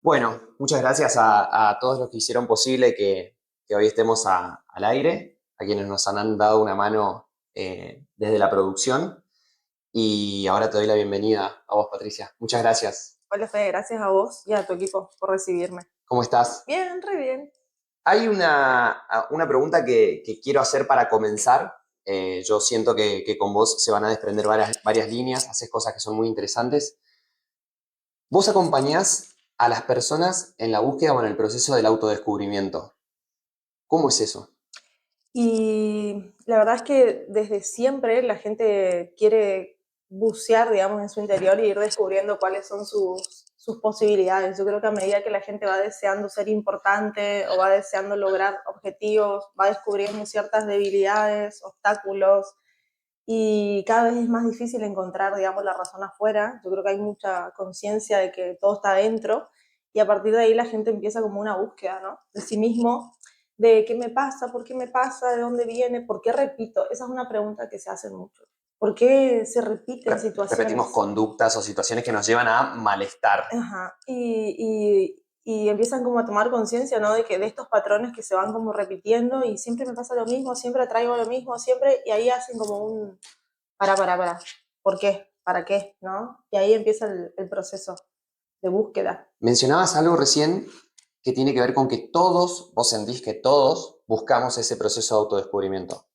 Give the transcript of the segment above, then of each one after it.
Bueno, muchas gracias a todos los que hicieron posible que hoy estemos al aire, a quienes nos han dado una mano desde la producción. Y ahora te doy la bienvenida a vos, Patricia. Muchas gracias. Hola Fede, gracias a vos y a tu equipo por recibirme. ¿Cómo estás? Bien, re bien. Hay una pregunta que quiero hacer para comenzar. Yo siento que con vos se van a desprender varias líneas, haces cosas que son muy interesantes. Vos acompañás a las personas en la búsqueda o en el proceso del autodescubrimiento. ¿Cómo es eso? Y la verdad es que desde siempre la gente quiere bucear, digamos, en su interior y ir descubriendo cuáles son sus posibilidades. Yo creo que a medida que la gente va deseando ser importante o va deseando lograr objetivos, va descubriendo ciertas debilidades, obstáculos, y cada vez es más difícil encontrar, digamos, la razón afuera. Yo creo que hay mucha conciencia de que todo está adentro y a partir de ahí la gente empieza como una búsqueda, ¿no? De sí mismo, de qué me pasa, por qué me pasa, de dónde viene, por qué repito. Esa es una pregunta que se hacen mucho. ¿Por qué se repiten Repetimos situaciones? conductas o situaciones que nos llevan a malestar. Ajá. Y empiezan como a tomar conciencia, ¿no? De que de estos patrones que se van como repitiendo y siempre me pasa lo mismo, siempre atraigo lo mismo, siempre, y ahí hacen como un, para. ¿Por qué? ¿Para qué? ¿No? Y ahí empieza el proceso de búsqueda. Mencionabas algo recién que tiene que ver con que todos, vos sentís que todos buscamos ese proceso de autodescubrimiento.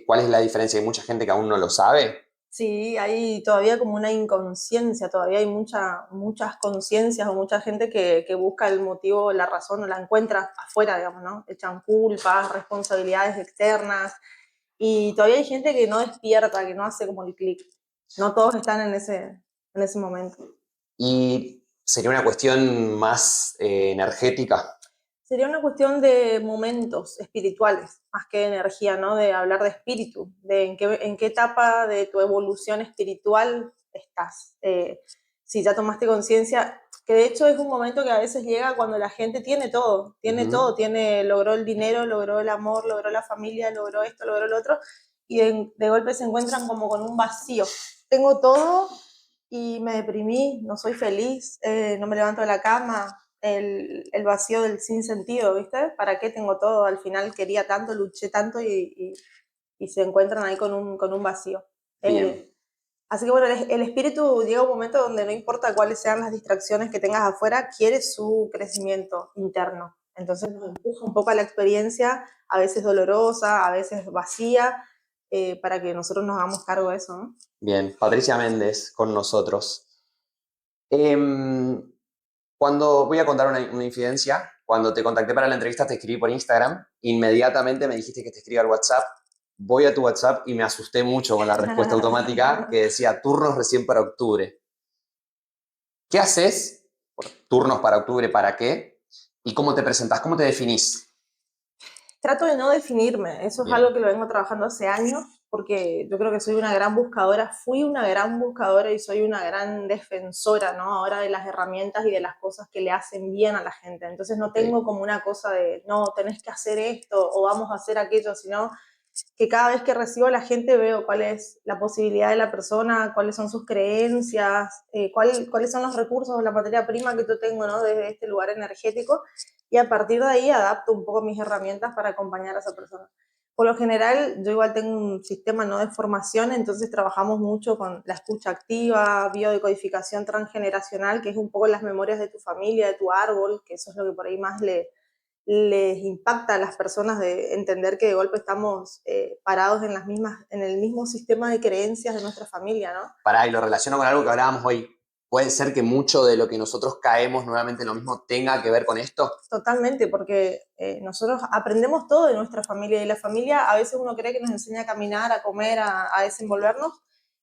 ¿Cuál es la diferencia? Hay mucha gente que aún no lo sabe. Sí, hay todavía como una inconsciencia, todavía hay muchas conciencias o mucha gente que busca el motivo, la razón, o la encuentra afuera, digamos, ¿no? Echan culpas, responsabilidades externas, y todavía hay gente que no despierta, que no hace como el clic. No todos están en ese momento. Y sería una cuestión más energética. Sería una cuestión de momentos espirituales, más que de energía, ¿no? De hablar de espíritu, de en qué etapa de tu evolución espiritual estás. Si ya tomaste conciencia, que de hecho es un momento que a veces llega cuando la gente Ujú. logró el dinero, logró el amor, logró la familia, logró esto, logró lo otro, y de golpe se encuentran como con un vacío. Tengo todo y me deprimí, no soy feliz, no me levanto de la cama, el vacío del sinsentido, ¿viste? ¿Para qué tengo todo? Al final quería tanto, luché tanto y se encuentran ahí con un vacío. Bien, Así que bueno, el espíritu llega a un momento donde no importa cuáles sean las distracciones que tengas afuera, quiere su crecimiento interno. Entonces nos empuja un poco a la experiencia, a veces dolorosa, a veces vacía, para que nosotros nos hagamos cargo de eso, ¿no? bien. Patricia Méndez con nosotros. Em, Cuando voy a contar una infidencia, cuando te contacté para la entrevista te escribí por Instagram, inmediatamente me dijiste que te escriba al WhatsApp, voy a tu WhatsApp y me asusté mucho con la respuesta automática que decía turnos recién para octubre. ¿Qué haces? Turnos para octubre, ¿para qué? ¿Y cómo te presentás? ¿Cómo te definís? Trato de no definirme, eso es Bien, algo que lo vengo trabajando hace años, porque yo creo que soy una gran buscadora, fui una gran buscadora y soy una gran defensora, ¿no? Ahora de las herramientas y de las cosas que le hacen bien a la gente. Entonces no ok, tengo como una cosa de, no, tenés que hacer esto o vamos a hacer aquello, sino que cada vez que recibo a la gente veo cuál es la posibilidad de la persona, cuáles son sus creencias, cuáles son los recursos, la materia prima que yo tengo, ¿no? Desde este lugar energético, y a partir de ahí adapto un poco mis herramientas para acompañar a esa persona. Por lo general, yo igual tengo un sistema, ¿no?, de formación, entonces trabajamos mucho con la escucha activa, biodecodificación transgeneracional, que es un poco las memorias de tu familia, de tu árbol, que eso es lo que por ahí más les impacta a las personas, de entender que de golpe estamos parados en las mismas, en el mismo sistema de creencias de nuestra familia, ¿no? pará, y lo relaciono con algo que hablábamos hoy. ¿Puede ser que mucho de lo que nosotros caemos nuevamente en lo mismo tenga que ver con esto? Totalmente, porque nosotros aprendemos todo de nuestra familia y la familia a veces uno cree que nos enseña a caminar, a comer, a desenvolvernos,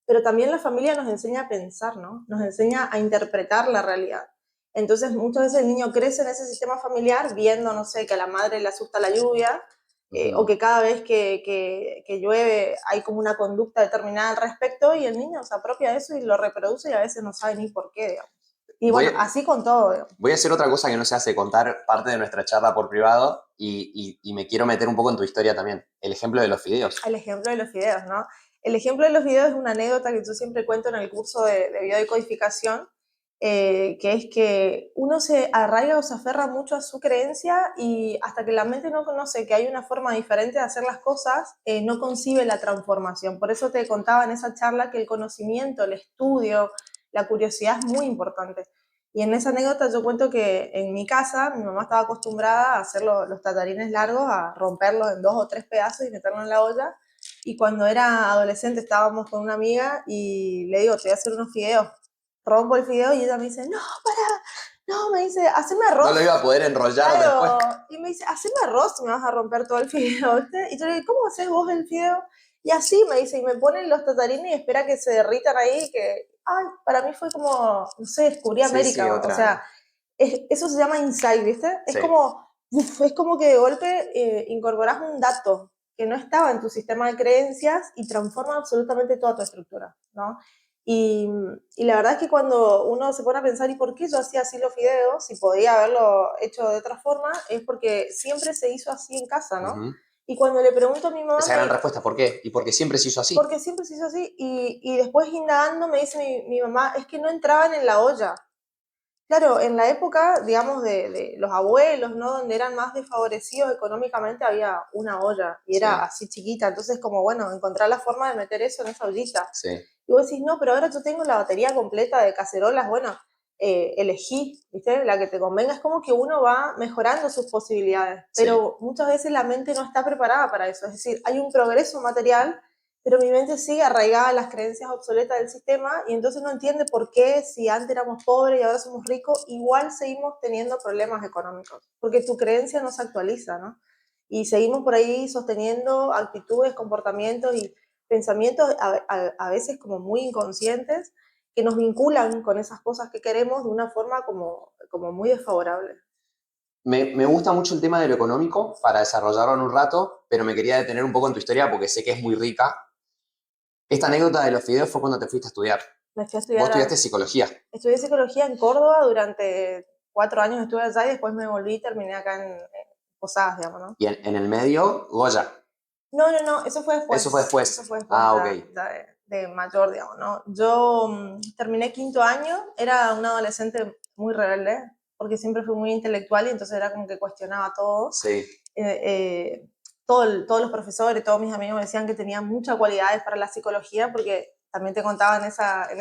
pero también la familia nos enseña a pensar, ¿no? Nos enseña a interpretar la realidad. Entonces muchas veces el niño crece en ese sistema familiar viendo, no sé, que a la madre le asusta la lluvia, o Ujú. que cada vez que llueve hay como una conducta determinada al respecto y el niño se apropia de eso y lo reproduce y a veces no sabe ni por qué, digamos. Y Voy, bueno, así con todo, digamos. Voy a hacer otra cosa que no se hace, contar parte de nuestra charla por privado y me quiero meter un poco en tu historia también. El ejemplo de los fideos. El ejemplo de los videos, ¿no? El ejemplo de los videos es una anécdota que yo siempre cuento en el curso de biodecodificación. que es que uno se arraiga o se aferra mucho a su creencia y hasta que la mente no conoce que hay una forma diferente de hacer las cosas, no concibe la transformación. Por eso te contaba en esa charla que el conocimiento, el estudio, la curiosidad es muy importante. Y en esa anécdota yo cuento que en mi casa mi mamá estaba acostumbrada a hacer los tatarines largos, a romperlos en 2 o 3 pedazos y meterlos en la olla. Y cuando era adolescente estábamos con una amiga y le digo, te voy a hacer unos fideos. Rompo el fideo y ella me dice, no, para, no, me dice, haceme arroz. No lo iba a poder enrollar Claro, después. y me dice, haceme arroz, me vas a romper todo el fideo, ¿viste? Y yo le digo, ¿cómo haces vos el fideo? Y así me dice, y me ponen los tatarines y espera que se derritan ahí, que, ay, para mí fue como, no sé, descubrí Sí, sí, América, o otra. sea, eso se llama insight, ¿viste? Sí. Es como que de golpe incorporás un dato que no estaba en tu sistema de creencias y transforma absolutamente toda tu estructura, ¿no? Y la verdad es que cuando uno se pone a pensar, ¿y por qué yo hacía así los fideos? Si podía haberlo hecho de otra forma, es porque siempre se hizo así en casa, ¿no? Y cuando le pregunto a mi mamá, Esa gran respuesta, ¿por qué? Y porque siempre se hizo así. porque siempre se hizo así, y después indagando me dice mi mamá, es que no entraban en la olla. Claro, en la época, digamos, de los abuelos, ¿no? Donde eran más desfavorecidos económicamente, había una olla y era Sí. así chiquita. Entonces, como, bueno, encontrar la forma de meter eso en esa ollita. Sí. Y vos decís, no, pero ahora yo tengo la batería completa de cacerolas. Bueno, elegí, ¿viste? La que te convenga. Es como que uno va mejorando sus posibilidades. Sí. Pero muchas veces la mente no está preparada para eso. Es decir, hay un progreso material, pero mi mente sigue arraigada a las creencias obsoletas del sistema y entonces no entiende por qué si antes éramos pobres y ahora somos ricos, igual seguimos teniendo problemas económicos, porque tu creencia no se actualiza, ¿no? Y seguimos por ahí sosteniendo actitudes, comportamientos y pensamientos a veces como muy inconscientes que nos vinculan con esas cosas que queremos de una forma como muy desfavorable. Me gusta mucho el tema de lo económico para desarrollarlo en un rato, pero me quería detener un poco en tu historia porque sé que es muy rica. Esta anécdota de los fideos fue cuando te fuiste a estudiar. Me fui a Vos estudiar estudiaste psicología. Estudié psicología en Córdoba durante 4 años, estuve allá y después me volví y terminé acá en Posadas, digamos, ¿no? Y en el medio, Goya. No, eso fue después. Eso fue después. Eso fue después Ah, ok. ya de mayor, digamos, ¿no? Yo terminé 5.º año, era una adolescente muy rebelde, porque siempre fui muy intelectual y entonces era como que cuestionaba todo. Sí. Todos los profesores, todos mis amigos me decían que tenía muchas cualidades para la psicología, porque también te contaba en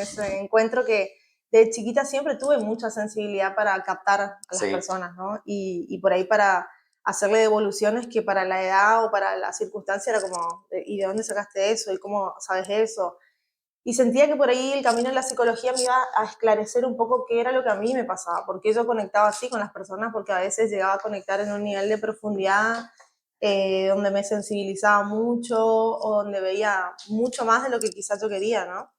ese encuentro que de chiquita siempre tuve mucha sensibilidad para captar a las Sí. personas, ¿no? Y por ahí para hacerle devoluciones que para la edad o para la circunstancia era como, ¿y de dónde sacaste eso? ¿Y cómo sabes eso? Y sentía que por ahí el camino en la psicología me iba a esclarecer un poco qué era lo que a mí me pasaba, por qué yo conectaba así con las personas, porque a veces llegaba a conectar en un nivel de profundidad donde me sensibilizaba mucho o donde veía mucho más de lo que quizás yo quería, ¿no?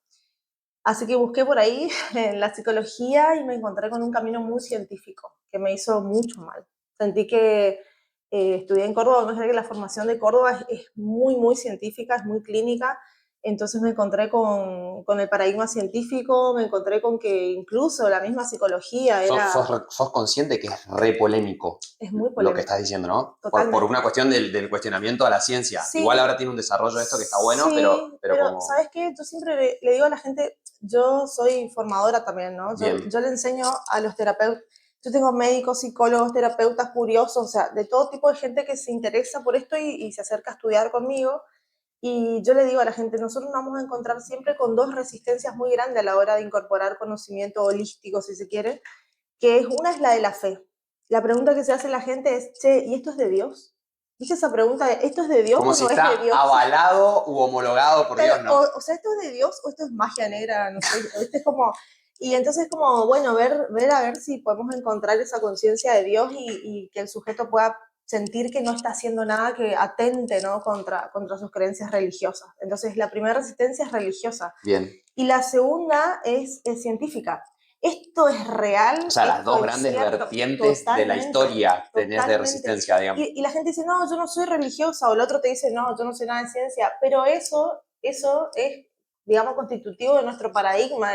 Así que busqué por ahí en la psicología y me encontré con un camino muy científico que me hizo mucho mal. Sentí que estudié en Córdoba, me parece que la formación de Córdoba es muy, muy científica, es muy clínica, entonces me encontré con el paradigma científico, me encontré con que incluso la misma psicología Sos consciente que es re polémico es muy lo que polémica, estás diciendo, ¿no? Por totalmente. una cuestión del cuestionamiento a la ciencia. Sí, Igual ahora tiene un desarrollo de esto que está bueno, sí, pero pero como... ¿sabes qué? Yo siempre le digo a la gente, yo soy formadora también, ¿no? Bien. Yo le enseño a los terapeutas, yo tengo médicos, psicólogos, terapeutas, curiosos, o sea, de todo tipo de gente que se interesa por esto y se acerca a estudiar conmigo. Y yo le digo a la gente, nosotros nos vamos a encontrar siempre con dos resistencias muy grandes a la hora de incorporar conocimiento holístico, si se quiere, que es una es la de la fe. La pregunta que se hace la gente es, che, ¿y esto es de Dios? ¿Viste esa pregunta de, ¿esto es de Dios Como o si no es de está Dios? avalado u homologado por Pero, Dios, ¿no? o sea, ¿esto es de Dios o esto es magia negra? No sé, ¿viste? Es como... Y entonces como, bueno, ver a ver si podemos encontrar esa conciencia de Dios y que el sujeto pueda sentir que no está haciendo nada que atente, ¿no? contra sus creencias religiosas. Entonces, la primera resistencia es religiosa. Bien. Y la segunda es científica. Esto es real, O sea, las esto dos es grandes cierto, vertientes de la totalmente, historia tenés de totalmente. resistencia, digamos. Y la gente dice, no, yo no soy religiosa, o el otro te dice, no, yo no sé nada de ciencia, pero eso es, digamos, constitutivo de nuestro paradigma.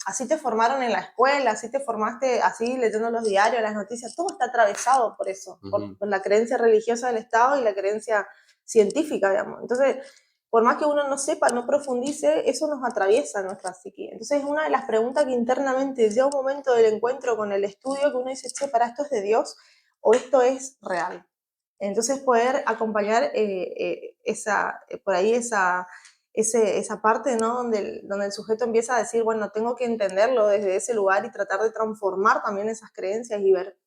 Así te formaron en la escuela, así te formaste, así leyendo los diarios, las noticias, todo está atravesado por eso, por la creencia religiosa del Estado y la creencia científica, digamos. Entonces, por más que uno no sepa, no profundice, eso nos atraviesa nuestra psique. Entonces es una de las preguntas que internamente llega un momento del encuentro con el estudio que uno dice, che, ¿para esto es de Dios o esto es real? Entonces poder acompañar por ahí esa parte, ¿no? Donde el sujeto empieza a decir, bueno, tengo que entenderlo desde ese lugar y tratar de transformar también esas creencias y ver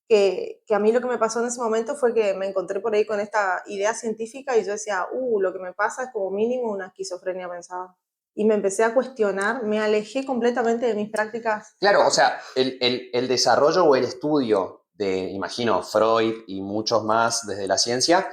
que a mí lo que me pasó en ese momento fue que me encontré por ahí con esta idea científica y yo decía, lo que me pasa es como mínimo una esquizofrenia, pensaba. Y me empecé a cuestionar, me alejé completamente de mis prácticas. Claro, o sea, el desarrollo o el estudio de, imagino, Freud y muchos más desde la ciencia,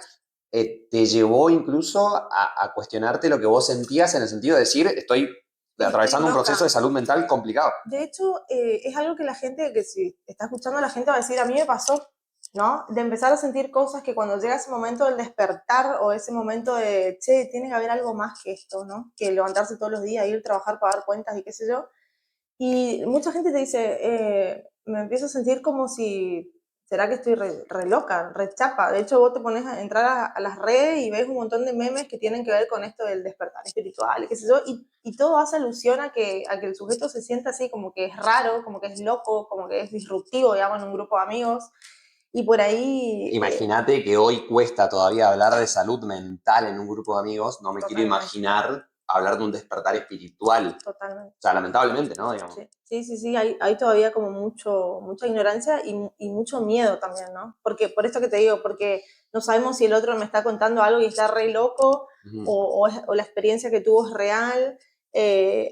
te llevó incluso a cuestionarte lo que vos sentías en el sentido de decir, estoy Estoy atravesando un proceso loca. de salud mental complicado. De hecho, es algo que la gente, que si está escuchando, la gente va a decir, a mí me pasó, ¿no? De empezar a sentir cosas que cuando llega ese momento del despertar o ese momento de, che, tiene que haber algo más que esto, ¿no? Que levantarse todos los días, ir a trabajar, pagar cuentas y qué sé yo. Y mucha gente te dice, me empiezo a sentir como si, ¿será que estoy re loca, re chapa? De hecho, vos te pones a entrar a las redes y ves un montón de memes que tienen que ver con esto del despertar espiritual, y qué sé yo, y todo hace alusión a que el sujeto se sienta así, como que es raro, como que es loco, como que es disruptivo, digamos, en un grupo de amigos. Y por ahí, Imagínate que hoy cuesta todavía hablar de salud mental en un grupo de amigos, no me quiero totalmente, imaginar hablar de un despertar espiritual. totalmente. O sea, lamentablemente, ¿no? Digamos. Sí, hay todavía como mucha ignorancia y mucho miedo también, ¿no? Porque, por esto que te digo, porque no sabemos si el otro me está contando algo y está re loco, Ujú. o la experiencia que tuvo es real,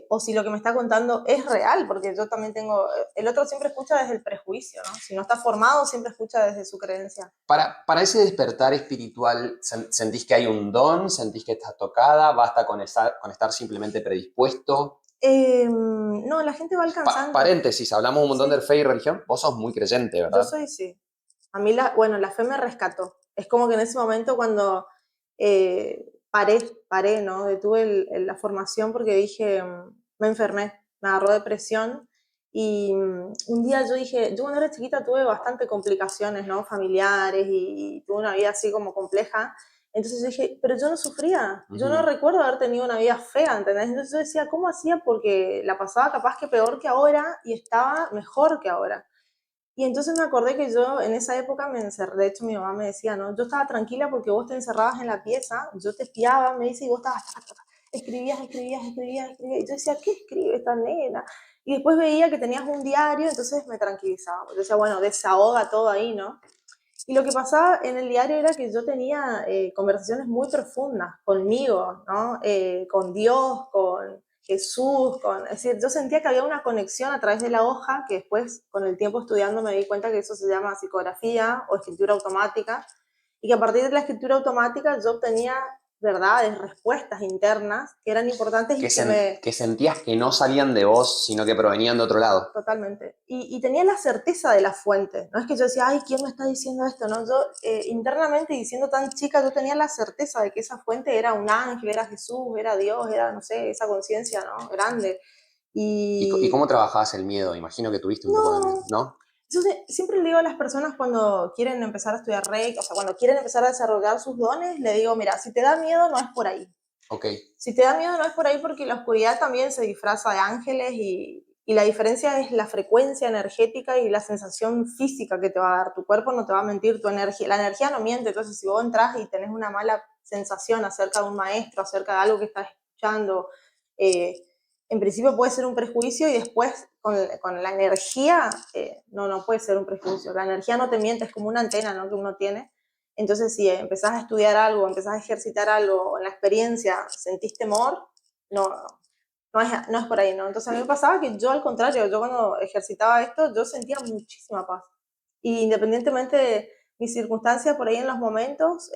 o si lo que me está contando es real, porque yo también tengo, el otro siempre escucha desde el prejuicio, ¿no? Si no está formado, siempre escucha desde su creencia. Para ese despertar espiritual, ¿sentís que hay un don? ¿Sentís que estás tocada? ¿Basta con estar simplemente predispuesto? No, la gente va alcanzando, Paréntesis, hablamos un montón de sí. fe y religión. Vos sos muy creyente, Yo ¿verdad? soy, sí. A mí, bueno, la fe me rescató. Es como que en ese momento cuando paré, ¿no? Detuve la formación porque dije, me enfermé, me agarró depresión y un día yo dije, yo cuando era chiquita tuve bastante complicaciones, ¿no? Familiares y tuve una vida así como compleja. Entonces yo dije, pero yo no sufría, yo no Ujú. recuerdo haber tenido una vida fea, ¿entendés? Entonces yo decía, ¿cómo hacía? Porque la pasaba capaz que peor que ahora y estaba mejor que ahora. Y entonces me acordé que yo en esa época me encerré, de hecho mi mamá me decía, ¿no? Yo estaba tranquila porque vos te encerrabas en la pieza, yo te espiaba, me dice, y vos estabas, escribías, y yo decía, ¿qué escribe esta nena? Y después veía que tenías un diario, entonces me tranquilizaba. Yo decía, bueno, desahoga todo ahí, ¿no? Y lo que pasaba en el diario era que yo tenía conversaciones muy profundas conmigo, ¿no? Con Dios, con Jesús, es decir, yo sentía que había una conexión a través de la hoja, que después con el tiempo estudiando me di cuenta que eso se llama psicografía o escritura automática, y que a partir de la escritura automática yo obtenía verdades, respuestas internas que eran importantes y que me... Que sentías que no salían de vos, sino que provenían de otro lado. Totalmente. Y tenía la certeza de la fuente. No es que yo decía, ay, ¿quién me está diciendo esto? No, yo internamente, diciendo tan chica, yo tenía la certeza de que esa fuente era un ángel, era Jesús, era Dios, era, no sé, esa conciencia, ¿no? Grande. Y Y cómo trabajabas el miedo? Imagino que tuviste un poco de miedo, no, ¿no? yo siempre le digo a las personas cuando quieren empezar a estudiar Reiki, o sea, cuando quieren empezar a desarrollar sus dones, le digo, mira, si te da miedo, no es por ahí. Ok. Si te da miedo no es por ahí porque la oscuridad también se disfraza de ángeles y la diferencia es la frecuencia energética y la sensación física que te va a dar. Tu cuerpo no te va a mentir, la energía no miente, entonces si vos entras y tenés una mala sensación acerca de un maestro, acerca de algo que estás escuchando, eh, en principio puede ser un prejuicio y después con la energía, no puede ser un prejuicio. La energía no te miente, es como una antena, ¿no? Que uno tiene. Entonces, si empezás a estudiar algo, empezás a ejercitar algo, en la experiencia sentís temor, no, no es por ahí, ¿no? Entonces a mí me pasaba que yo al contrario, yo cuando ejercitaba esto, yo sentía muchísima paz. Y independientemente de mis circunstancias por ahí en los momentos,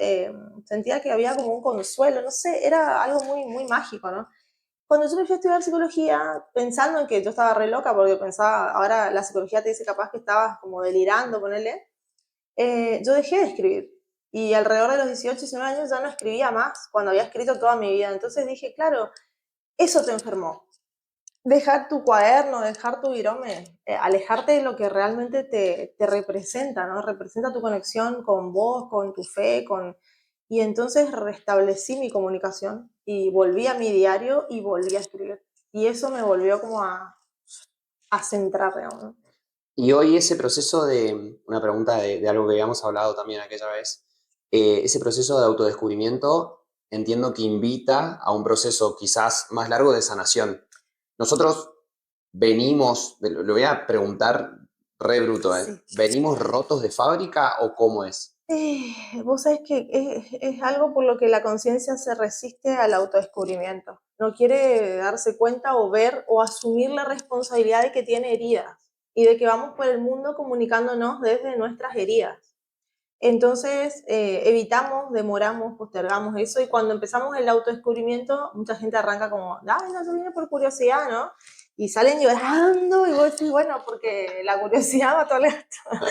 sentía que había como un consuelo, no sé, era algo muy, muy mágico, ¿no? Cuando yo me fui a estudiar psicología, pensando en que yo estaba re loca, porque pensaba, ahora la psicología te dice capaz que estabas como delirando, ponele, yo dejé de escribir. Y alrededor de los 18, 19 años ya no escribía más, cuando había escrito toda mi vida. Entonces dije, claro, eso te enfermó. Dejar tu cuaderno, dejar tu virome, alejarte de lo que realmente te representa, ¿no? Representa tu conexión con vos, con tu fe, Y entonces restablecí mi comunicación y volví a mi diario y volví a escribir. Y eso me volvió como a centrar, digamos, ¿no? Y hoy ese proceso de, una pregunta de algo que habíamos hablado también aquella vez, ese proceso de autodescubrimiento entiendo que invita a un proceso quizás más largo de sanación. Nosotros venimos, lo voy a preguntar re bruto, ¿eh? Sí. ¿Venimos rotos de fábrica o cómo es? Vos sabés que es algo por lo que la conciencia se resiste al autodescubrimiento. No quiere darse cuenta o ver o asumir la responsabilidad de que tiene heridas y de que vamos por el mundo comunicándonos desde nuestras heridas. Entonces, evitamos, demoramos, postergamos eso y cuando empezamos el autodescubrimiento, mucha gente arranca como, ay, no, eso viene por curiosidad, ¿no? Y salen llorando y vos decís, bueno, porque la curiosidad mató al gato.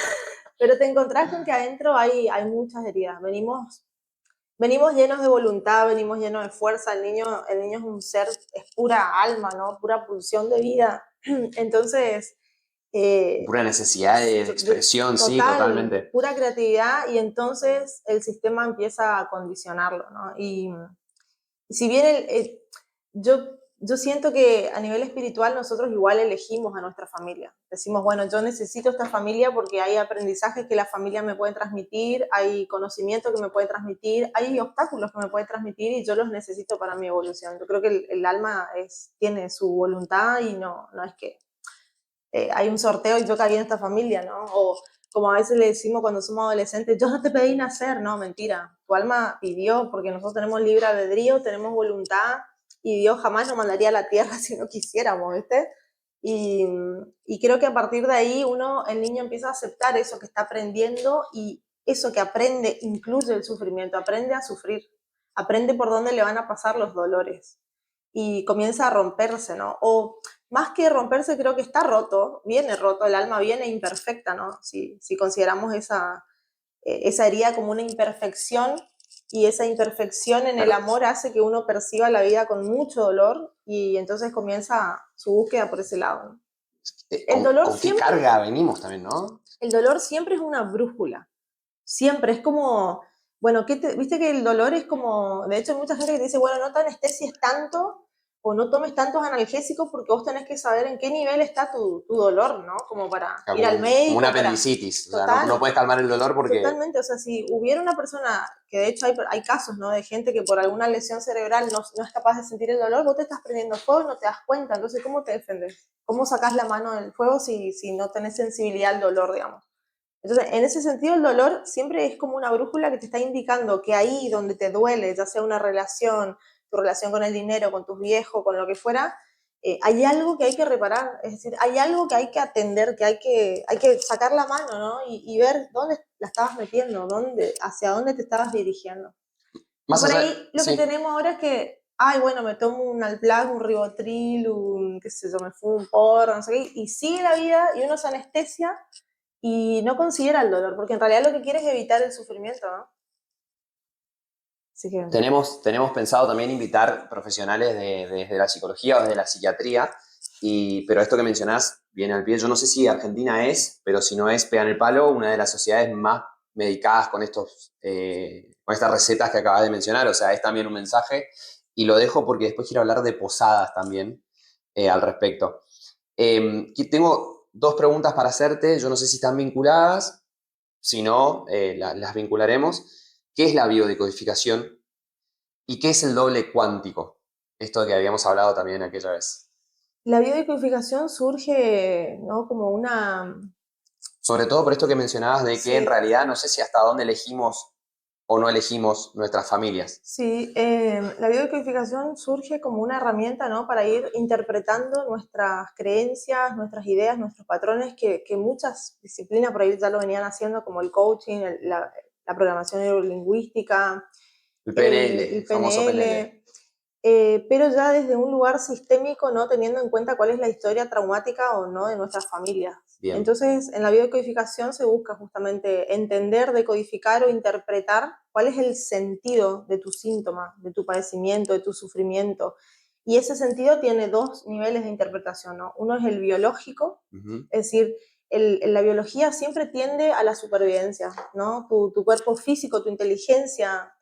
Pero te encontrás con que adentro hay muchas heridas. Venimos llenos de voluntad, venimos llenos de fuerza. El niño es un ser, es pura alma, ¿no? Pura pulsión de vida. Entonces, Pura necesidad de expresión, sí, total, totalmente. pura creatividad y entonces el sistema empieza a condicionarlo, ¿no? Y si bien yo siento que a nivel espiritual nosotros igual elegimos a nuestra familia. Decimos, bueno, yo necesito esta familia porque hay aprendizajes que la familia me puede transmitir, hay conocimiento que me puede transmitir, hay obstáculos que me puede transmitir y yo los necesito para mi evolución. Yo creo que el alma tiene su voluntad y no es que hay un sorteo y yo caí en esta familia, ¿no? O como a veces le decimos cuando somos adolescentes, yo no te pedí nacer, no, mentira. Tu alma pidió, porque nosotros tenemos libre albedrío, tenemos voluntad, y Dios jamás nos mandaría a la tierra si no quisiéramos, ¿viste? Y, y creo que a partir de ahí el niño empieza a aceptar eso que está aprendiendo y eso que aprende incluye el sufrimiento, aprende a sufrir, aprende por dónde le van a pasar los dolores y comienza a romperse, ¿no? O más que romperse, creo que está roto, viene roto, el alma viene imperfecta, ¿no? Si consideramos esa herida como una imperfección y esa imperfección en el Claro. amor hace que uno perciba la vida con mucho dolor y entonces comienza su búsqueda por ese lado, ¿no? El dolor ¿Con qué siempre, carga venimos también, no? el dolor siempre es una brújula, siempre es como, bueno, viste que el dolor es como, de hecho hay mucha gente que te dice, bueno, no te anestesies tanto o no tomes tantos analgésicos porque vos tenés que saber en qué nivel está tu dolor, ¿no? Como para Claro, ir al como una médico, para... apendicitis. O sea, no, no Total, puedes calmar el dolor porque totalmente, o sea, si hubiera una persona, que de hecho hay casos, ¿no? De gente que por alguna lesión cerebral no es capaz de sentir el dolor, vos te estás prendiendo fuego y no te das cuenta, entonces ¿cómo te defendes? ¿Cómo sacás la mano del fuego si no tenés sensibilidad al dolor, digamos? Entonces, en ese sentido, el dolor siempre es como una brújula que te está indicando que ahí donde te duele, ya sea una relación, tu relación con el dinero, con tus viejos, con lo que fuera, hay algo que hay que reparar, es decir, hay algo que hay que atender, que hay que sacar la mano, ¿no? Y ver dónde la estabas metiendo, hacia dónde te estabas dirigiendo. Y más por allá, ahí lo que sí. tenemos ahora es que, ay, bueno, me tomo un Alplac, un Ribotril, qué sé yo, me fumo un porro, no sé qué, y sigue la vida y uno se anestesia y no considera el dolor, porque en realidad lo que quiere es evitar el sufrimiento, ¿no? Así que, Tenemos pensado también invitar profesionales desde la psicología o desde la psiquiatría, pero esto que mencionás viene al pie. Yo no sé si Argentina es, pero si no es, pegan el palo, una de las sociedades más medicadas con estas recetas que acabas de mencionar. O sea, es también un mensaje y lo dejo porque después quiero hablar de posadas también al respecto. Tengo dos preguntas para hacerte, yo no sé si están vinculadas, si no, las vincularemos. ¿Qué es la biodecodificación? ¿Y qué es el doble cuántico? Esto que habíamos hablado también aquella vez. la biodecodificación surge, ¿no? Como una... Sobre todo por esto que mencionabas de que en Sí, realidad no sé si hasta dónde elegimos o no elegimos nuestras familias. sí, la biodecodificación surge como una herramienta, ¿no? Para ir interpretando nuestras creencias, nuestras ideas, nuestros patrones, que muchas disciplinas por ahí ya lo venían haciendo, como el coaching, la programación neurolingüística, El PNL, el el famoso PNL. PNL, pero ya desde un lugar sistémico, ¿no? Teniendo en cuenta cuál es la historia traumática o no de nuestras familias. Bien. Entonces, en la biodecodificación se busca justamente entender, decodificar o interpretar cuál es el sentido de tu síntoma, de tu padecimiento, de tu sufrimiento. Y ese sentido tiene dos niveles de interpretación, ¿no? Uno es el biológico, Ujú. es decir, la biología siempre tiende a la supervivencia, ¿no? Tu cuerpo físico, tu inteligencia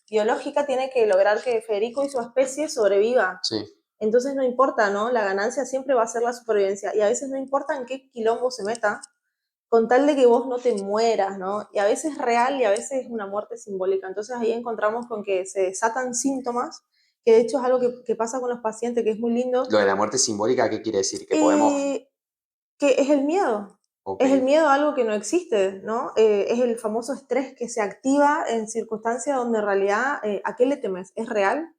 biológica tiene que lograr que Federico y su especie sobreviva. Sí. Entonces no importa, ¿no? La ganancia siempre va a ser la supervivencia. Y a veces no importa en qué quilombo se meta, con tal de que vos no te mueras, ¿no? Y a veces es real y a veces es una muerte simbólica. Entonces ahí encontramos con que se desatan síntomas, que de hecho es algo que pasa con los pacientes, que es muy lindo. Lo de la muerte simbólica, ¿qué quiere decir? Que podemos... Eh, que es el miedo. Ok. Es el miedo a algo que no existe, ¿no? Es el famoso estrés que se activa en circunstancias donde en realidad, ¿a qué le temes? ¿Es real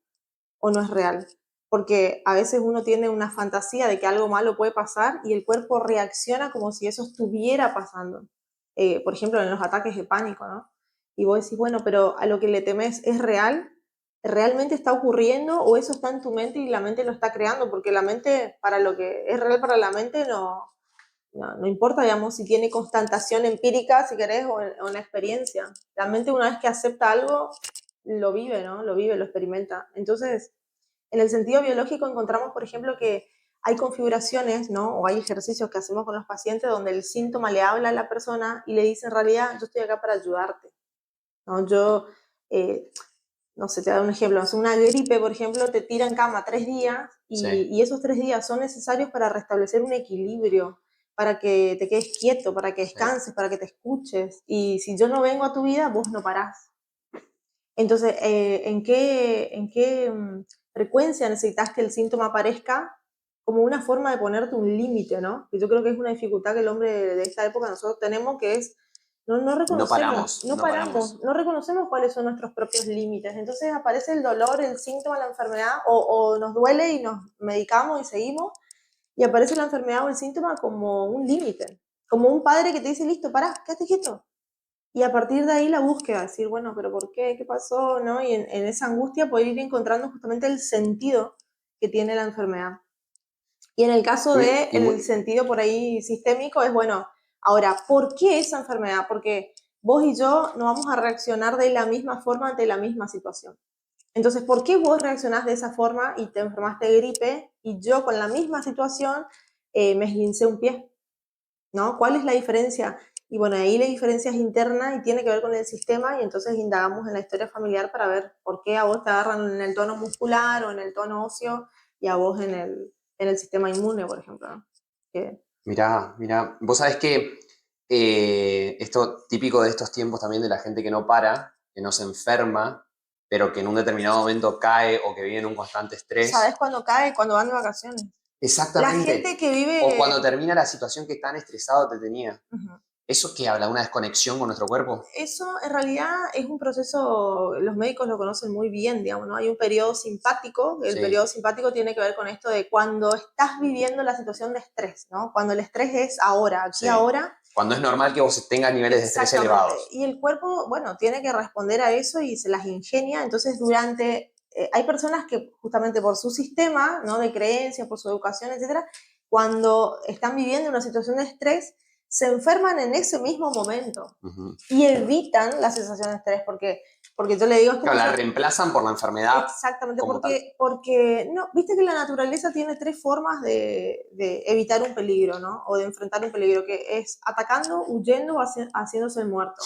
o no es real? Porque a veces uno tiene una fantasía de que algo malo puede pasar y el cuerpo reacciona como si eso estuviera pasando. Por ejemplo, en los ataques de pánico, ¿no? Y vos decís, bueno, pero a lo que le temes es real, realmente está ocurriendo o eso está en tu mente y la mente lo está creando, porque la mente, para lo que es real para la mente, no importa, digamos, si tiene constatación empírica, si querés, o en la experiencia. La mente una vez que acepta algo, lo vive, ¿no? Lo vive, lo experimenta. Entonces, en el sentido biológico encontramos, por ejemplo, que hay configuraciones, ¿no? O hay ejercicios que hacemos con los pacientes donde el síntoma le habla a la persona y le dice en realidad, yo estoy acá para ayudarte, ¿no? Eh, no sé, te voy a dar un ejemplo, una gripe, por ejemplo, te tira en cama 3 días Sí. y esos 3 días son necesarios para restablecer un equilibrio, para que te quedes quieto, para que descanses, Sí. para que te escuches. Y si yo no vengo a tu vida, vos no parás. Entonces, ¿en qué frecuencia necesitas que el síntoma aparezca? Como una forma de ponerte un límite, ¿no? Que yo creo que es una dificultad que el hombre de esta época nosotros tenemos, que es no No reconocemos, paramos, no no paramos, paramos. no reconocemos cuáles son nuestros propios límites. Entonces aparece el dolor, el síntoma, la enfermedad, o nos duele y nos medicamos y seguimos, y aparece la enfermedad o el síntoma como un límite, como un padre que te dice, listo, pará, quédate quieto. Y a partir de ahí la búsqueda, decir, bueno, pero ¿por qué? ¿Qué pasó? ¿No? Y en esa angustia poder ir encontrando justamente el sentido que tiene la enfermedad. Y en el caso Y, y del sentido por ahí sistémico es, bueno, ahora, ¿por qué esa enfermedad? Porque vos y yo no vamos a reaccionar de la misma forma ante la misma situación. Entonces, ¿por qué vos reaccionás de esa forma y te enfermaste de gripe y yo con la misma situación me esguincé un pie? ¿No? ¿Cuál es la diferencia? Y bueno, ahí la diferencia es interna y tiene que ver con el sistema y entonces indagamos en la historia familiar para ver por qué a vos te agarran en el tono muscular o en el tono óseo y a vos en el sistema inmune, por ejemplo, ¿no? Que, mirá, mirá, vos sabés que esto típico de estos tiempos también de la gente que no para, que no se enferma, pero que en un determinado momento cae o que vive en un constante ¿sabes estrés. cuándo cae? Cuando van de vacaciones. La gente Exactamente. que O cuando vive... termina la situación que tan estresado te tenía. Uh-huh. ¿Eso qué habla? ¿Una desconexión con nuestro cuerpo? Eso en realidad es un proceso, los médicos lo conocen muy bien, digamos, ¿no? Hay un periodo simpático, el Sí. periodo simpático tiene que ver con esto de cuando estás viviendo la situación de estrés, ¿no? Cuando el estrés es ahora, aquí Sí. ahora. Cuando es normal que vos tengas niveles de estrés Exactamente. elevados. Y el cuerpo, bueno, tiene que responder a eso y se las ingenia. Entonces, hay personas que justamente por su sistema, ¿no? De creencia, por su educación, etcétera, cuando están viviendo una situación de estrés, se enferman en ese mismo momento Ujú. y evitan la sensación de estrés porque yo le digo, es Claro, como si... la reemplazan por la enfermedad Exactamente, como tal. porque no, viste que la naturaleza tiene 3 formas de evitar un peligro, ¿no? O de enfrentar un peligro, que es atacando, huyendo o haciéndose el muerto.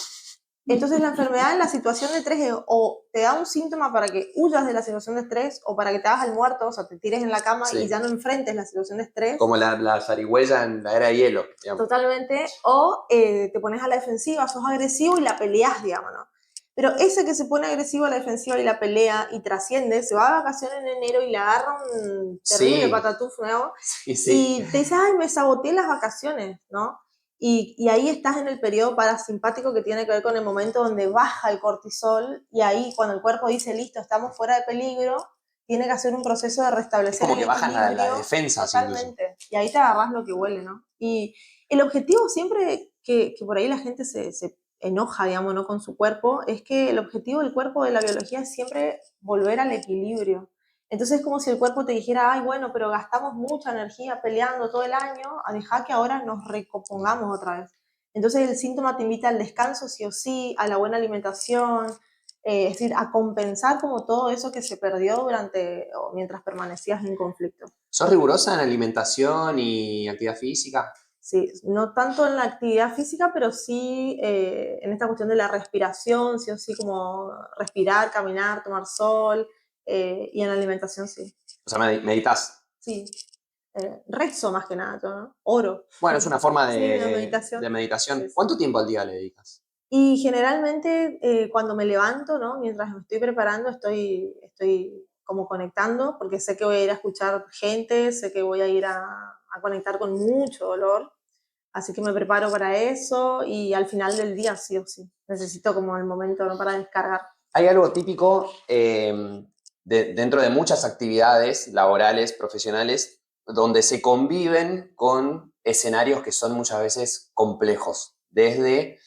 Entonces la enfermedad en la situación de estrés o te da un síntoma para que huyas de la situación de estrés o para que te hagas el muerto, o sea, te tires en la cama y Sí. ya no enfrentes la situación de estrés. Como la zarigüeya en la era de hielo, digamos. Totalmente, o te pones a la defensiva, sos agresivo y la peleas, digamos, ¿no? Pero ese que se pone agresivo a la defensiva y la pelea y trasciende, se va de vacaciones en enero y le agarra un terrible Sí, patatús nuevo sí, sí. y te dice, ay, me saboteé las vacaciones, ¿no? Y ahí estás en el periodo parasimpático que tiene que ver con el momento donde baja el cortisol y ahí cuando el cuerpo dice, listo, estamos fuera de peligro, tiene que hacer un proceso de Es restablecer como el que bajan las equilibrio defensas incluso. totalmente. Y ahí te agarras lo que huele, ¿no? Y el objetivo siempre que por ahí la gente se enoja, digamos, ¿no? Con su cuerpo, es que el objetivo del cuerpo de la biología es siempre volver al equilibrio. Entonces es como si el cuerpo te dijera, ay, bueno, pero gastamos mucha energía peleando todo el año, a dejar que ahora nos recompongamos otra vez. Entonces el síntoma te invita al descanso sí o sí, a la buena alimentación, es decir, a compensar como todo eso que se perdió durante o mientras permanecías en conflicto. ¿Sos rigurosa en alimentación y actividad física? Sí, no tanto en la actividad física, pero sí en esta cuestión de la respiración, sí o sí, como respirar, caminar, tomar sol, y en la alimentación, sí. O sea, meditas. Sí, rezo más que nada, yo, ¿no? Oro. Bueno, es una forma Sí, la de meditación. meditación. Es. ¿Cuánto tiempo al día le dedicas? Y generalmente cuando me levanto, ¿no? Mientras me estoy preparando, estoy como conectando, porque sé que voy a ir a escuchar gente, sé que voy a ir a conectar con mucho dolor, así que me preparo para eso y al final del día sí o sí. Necesito como el momento, ¿no? Para descargar. Hay algo típico dentro de muchas actividades laborales, profesionales, donde se conviven con escenarios que son muchas veces complejos, desde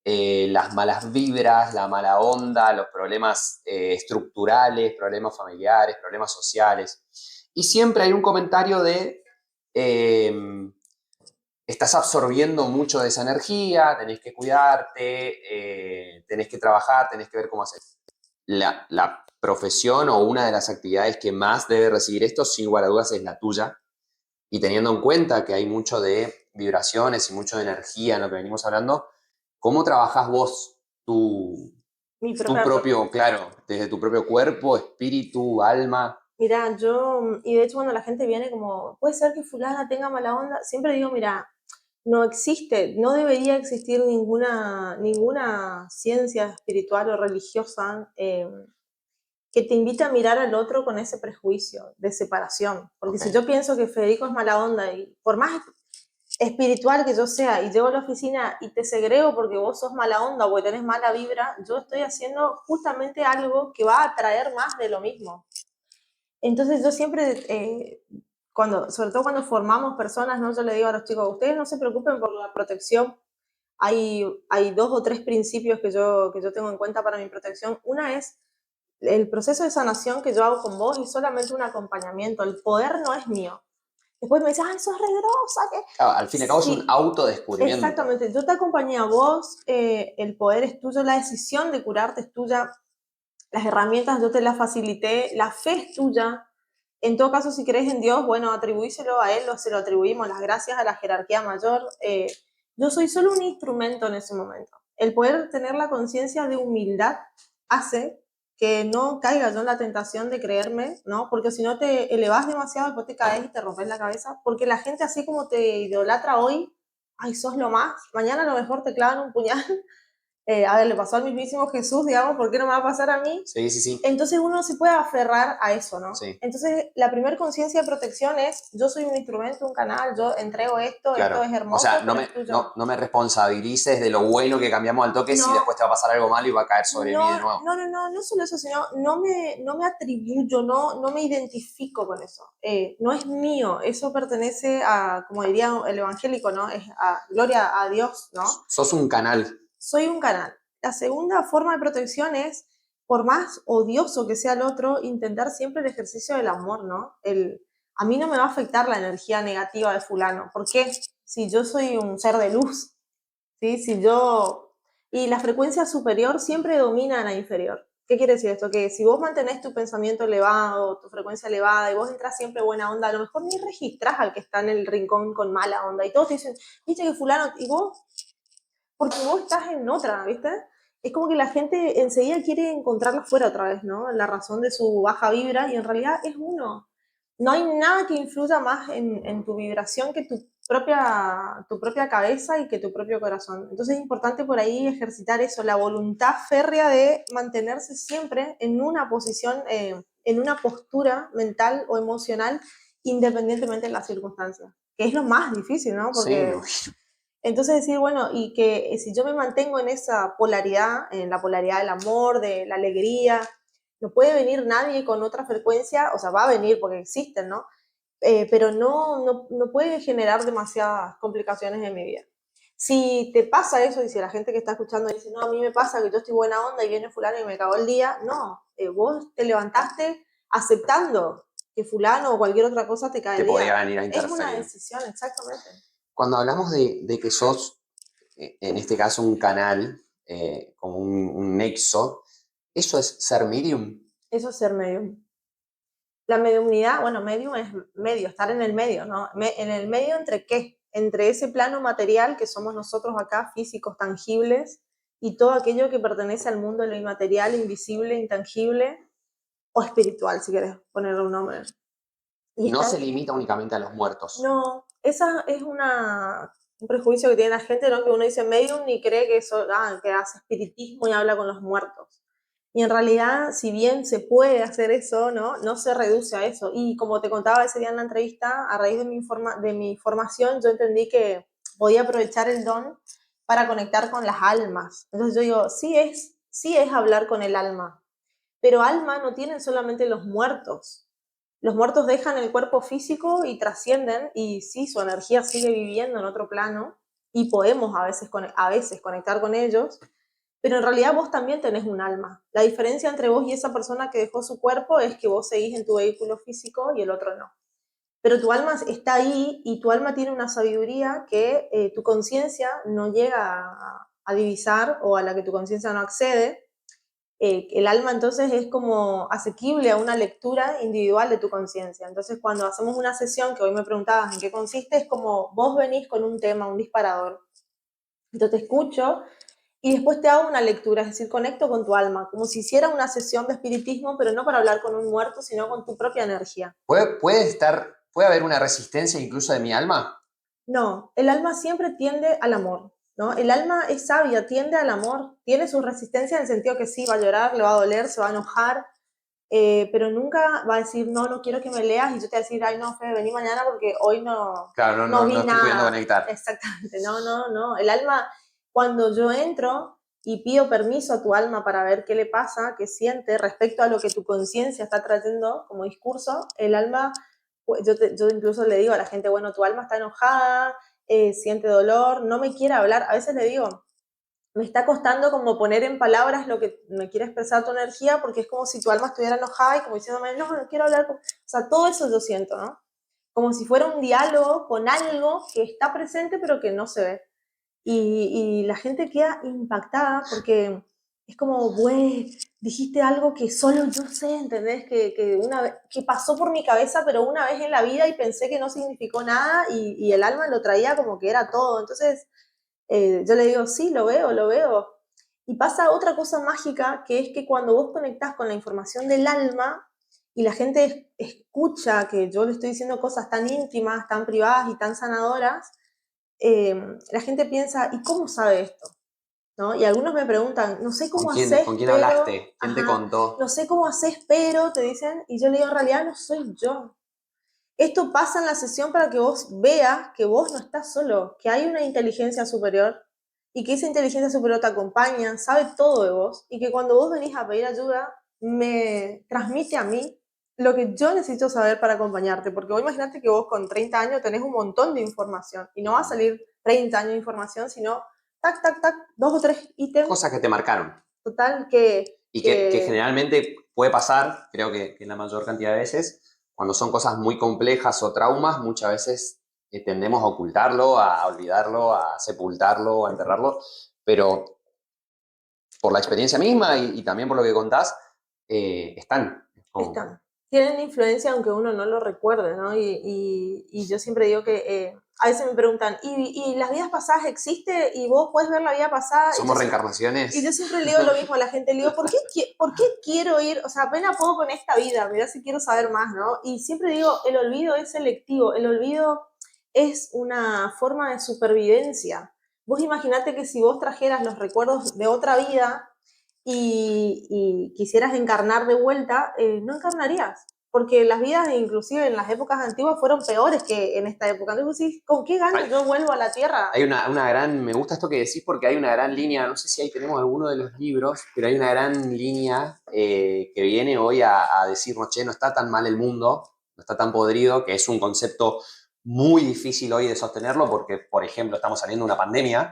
las malas vibras, la mala onda, los problemas estructurales, problemas familiares, problemas sociales. Y siempre hay un comentario de eh, estás absorbiendo mucho de esa energía, tenés que cuidarte, tenés que trabajar, tenés que ver cómo hacer. La profesión o una de las actividades que más debe recibir esto, sin lugar a dudas, es la tuya. Y teniendo en cuenta que hay mucho de vibraciones y mucho de energía en lo que venimos hablando, ¿cómo trabajás vos Mi tu propia. propio, claro, desde tu propio cuerpo, espíritu, alma? Mira, y de hecho cuando la gente viene como, puede ser que fulana tenga mala onda, siempre digo, mira, no existe, no debería existir ninguna ciencia espiritual o religiosa que te invite a mirar al otro con ese prejuicio de separación. Porque Okay. si yo pienso que Federico es mala onda y por más espiritual que yo sea y llego a la oficina y te segrego porque vos sos mala onda o porque tenés mala vibra, yo estoy haciendo justamente algo que va a atraer más de lo mismo. Entonces yo siempre, sobre todo cuando formamos personas, ¿no? Yo le digo a los chicos, ustedes no se preocupen por la protección. Hay dos o tres principios que yo tengo en cuenta para mi protección. Una es el proceso de sanación que yo hago con vos y solamente un acompañamiento. El poder no es mío. Después me dicen, ay, sos regrosa. Claro, al fin y al cabo es un Sí, autodescubrimiento. exactamente. Yo te acompañé a vos, el poder es tuyo, la decisión de curarte es tuya, las herramientas yo te las facilité, la fe es tuya. En todo caso, si crees en Dios, bueno, atribuíselo a Él o se lo atribuimos las gracias a la jerarquía mayor. Yo soy solo un instrumento en ese momento. El poder tener la conciencia de humildad hace que no caiga yo en la tentación de creerme, ¿no? Porque si no te elevas demasiado, después te caes y te rompes la cabeza. Porque la gente así como te idolatra hoy, ay, sos lo más, mañana a lo mejor te clavan un puñal. A ver, le pasó al mismísimo Jesús, digamos, ¿por qué no me va a pasar a mí? Sí, sí, sí. Entonces uno se puede aferrar a eso, ¿no? Sí, Entonces la primera conciencia de protección es, yo soy un instrumento, un canal, yo entrego esto claro. es O sea, hermoso, no pero me, es tuyo. no, no me responsabilices de lo bueno que cambiamos al toque si No, después te va a pasar algo malo y va a caer sobre mí de nuevo. no solo eso, sino no me atribuyo, no me identifico con eso. No es mío, eso pertenece a, como diría el evangélico, ¿no? Es a gloria a Dios, ¿no? Sos un canal. Soy un canal. La segunda forma de protección es, por más odioso que sea el otro, intentar siempre el ejercicio del amor, ¿no? A mí no me va a afectar la energía negativa de fulano. ¿Por qué? Si yo soy un ser de luz, ¿sí? Si yo... Y la frecuencia superior siempre domina a la inferior. ¿Qué quiere decir esto? Que si vos mantenés tu pensamiento elevado, tu frecuencia elevada, y vos entras siempre buena onda, a lo mejor ni registrás al que está en el rincón con mala onda, y todos te dicen, viste que fulano, y vos porque vos estás en otra, ¿viste? Es como que la gente enseguida quiere encontrarla fuera otra vez, ¿no? La razón de su baja vibra y en realidad es uno. No hay nada que influya más en tu vibración que tu propia cabeza y que tu propio corazón. Entonces es importante por ahí ejercitar eso, la voluntad férrea de mantenerse siempre en una posición, en una postura mental o emocional, independientemente de las circunstancias. Que es lo más difícil, ¿no? Sí, me Porque imagino. entonces decir, bueno, y que si yo me mantengo en esa polaridad, en la polaridad del amor, de la alegría, no puede venir nadie con otra frecuencia, o sea, va a venir porque existen, ¿no? Pero no puede generar demasiadas complicaciones en mi vida. Si te pasa eso y si la gente que está escuchando dice, no, a mí me pasa que yo estoy buena onda y viene fulano y me cagó el día, no, vos te levantaste aceptando que fulano o cualquier otra cosa te cae Te el día. podía venir a Es una interferir. decisión, exactamente. Cuando hablamos de que sos, en este caso, un canal, como un nexo, ¿eso es ser medium? Eso es ser medium. La mediumnidad, bueno, medium es medio, estar en el medio, ¿no? ¿En el medio entre qué? entre ese plano material que somos nosotros acá, físicos, tangibles, y todo aquello que pertenece al mundo de lo inmaterial, invisible, intangible, o espiritual, si querés ponerle un nombre. Y No está, se limita únicamente a los muertos. no, esa es un prejuicio que tiene la gente, ¿no? Que uno dice medium y cree que eso, que hace espiritismo y habla con los muertos. Y en realidad, si bien se puede hacer eso, ¿no? No se reduce a eso. Y como te contaba ese día en la entrevista, a raíz de de mi formación, yo entendí que podía aprovechar el don para conectar con las almas. Entonces yo digo, sí es hablar con el alma, pero alma no tienen solamente los muertos. Los muertos dejan el cuerpo físico y trascienden, y sí, su energía sigue viviendo en otro plano, y podemos a veces conectar con ellos, pero en realidad vos también tenés un alma. La diferencia entre vos y esa persona que dejó su cuerpo es que vos seguís en tu vehículo físico y el otro no. Pero tu alma está ahí y tu alma tiene una sabiduría que tu conciencia no llega a divisar, o a la que tu conciencia no accede. El alma entonces es como asequible a una lectura individual de tu conciencia. Entonces cuando hacemos una sesión, que hoy me preguntabas en qué consiste, es como vos venís con un tema, un disparador. Entonces te escucho y después te hago una lectura, es decir, conecto con tu alma, como si hiciera una sesión de espiritismo, pero no para hablar con un muerto, sino con tu propia energía. ¿Puede haber una resistencia incluso de mi alma? No, el alma siempre tiende al amor, ¿no? El alma es sabia, tiende al amor, tiene su resistencia en el sentido que sí, va a llorar, le va a doler, se va a enojar, pero nunca va a decir, no, no quiero que me leas, y yo te voy a decir, ay, no, Fede, vení mañana porque hoy Claro, no no vi estoy pudiendo nada. conectar. Exactamente, no, no, no. El alma, cuando yo entro y pido permiso a tu alma para ver qué le pasa, qué siente respecto a lo que tu conciencia está trayendo como discurso, el alma, pues, yo incluso le digo a la gente, bueno, tu alma está enojada, siente dolor, no me quiere hablar. A veces le digo, me está costando como poner en palabras lo que me quiere expresar tu energía, porque es como si tu alma estuviera enojada y como diciéndome, no, no quiero hablar. O sea, todo eso yo siento, ¿no? Como si fuera un diálogo con algo que está presente pero que no se ve. Y la gente queda impactada porque es como, güey, dijiste algo que solo yo sé, ¿entendés? Una vez, que pasó por mi cabeza, pero una vez en la vida, y pensé que no significó nada, y el alma lo traía como que era todo. Entonces, yo le digo, sí, lo veo, lo veo. Y pasa otra cosa mágica, que es que cuando vos conectás con la información del alma y la gente escucha que yo le estoy diciendo cosas tan íntimas, tan privadas y tan sanadoras, eh, la gente piensa, ¿y cómo sabe esto? ¿No? Y algunos me preguntan, no sé cómo haces, Con quién pero, hablaste? ¿Quién te ajá, contó? no sé cómo haces, pero, te dicen, y yo le digo, en realidad no soy yo. Esto pasa en la sesión para que vos veas que vos no estás solo, que hay una inteligencia superior, y que esa inteligencia superior te acompaña, sabe todo de vos, y que cuando vos venís a pedir ayuda, me transmite a mí lo que yo necesito saber para acompañarte, porque vos imaginate que vos con 30 años tenés un montón de información, y no va a salir 30 años de información, sino tac, tac, tac, dos o tres ítems, Cosas que te marcaron. total, Y que generalmente puede pasar, creo que en la mayor cantidad de veces, cuando son cosas muy complejas o traumas, muchas veces tendemos a ocultarlo, a olvidarlo, a sepultarlo, a enterrarlo, pero por la experiencia misma y también por lo que contás, están. Como, están. Tienen influencia aunque uno no lo recuerde, ¿no? Y yo siempre digo que a veces me preguntan, ¿y las vidas pasadas existe? ¿Y vos podés ver la vida pasada? somos Y yo reencarnaciones. siempre le digo lo mismo a la gente, le digo, ¿por qué quiero ir? O sea, apenas puedo con esta vida, mirá si quiero saber más, ¿no? Y siempre digo, el olvido es selectivo, el olvido es una forma de supervivencia. Vos imaginate que si vos trajeras los recuerdos de otra vida y quisieras encarnar de vuelta, no encarnarías, porque las vidas, inclusive en las épocas antiguas, fueron peores que en esta época. Entonces, ¿con qué Hay, ganas yo vuelvo a la Tierra? hay una gran, me gusta esto que decís porque hay una gran línea, no sé si ahí tenemos alguno de los libros, pero hay una gran línea que viene hoy a decirnos, che, no está tan mal el mundo, no está tan podrido, que es un concepto muy difícil hoy de sostenerlo porque, por ejemplo, estamos saliendo de una pandemia,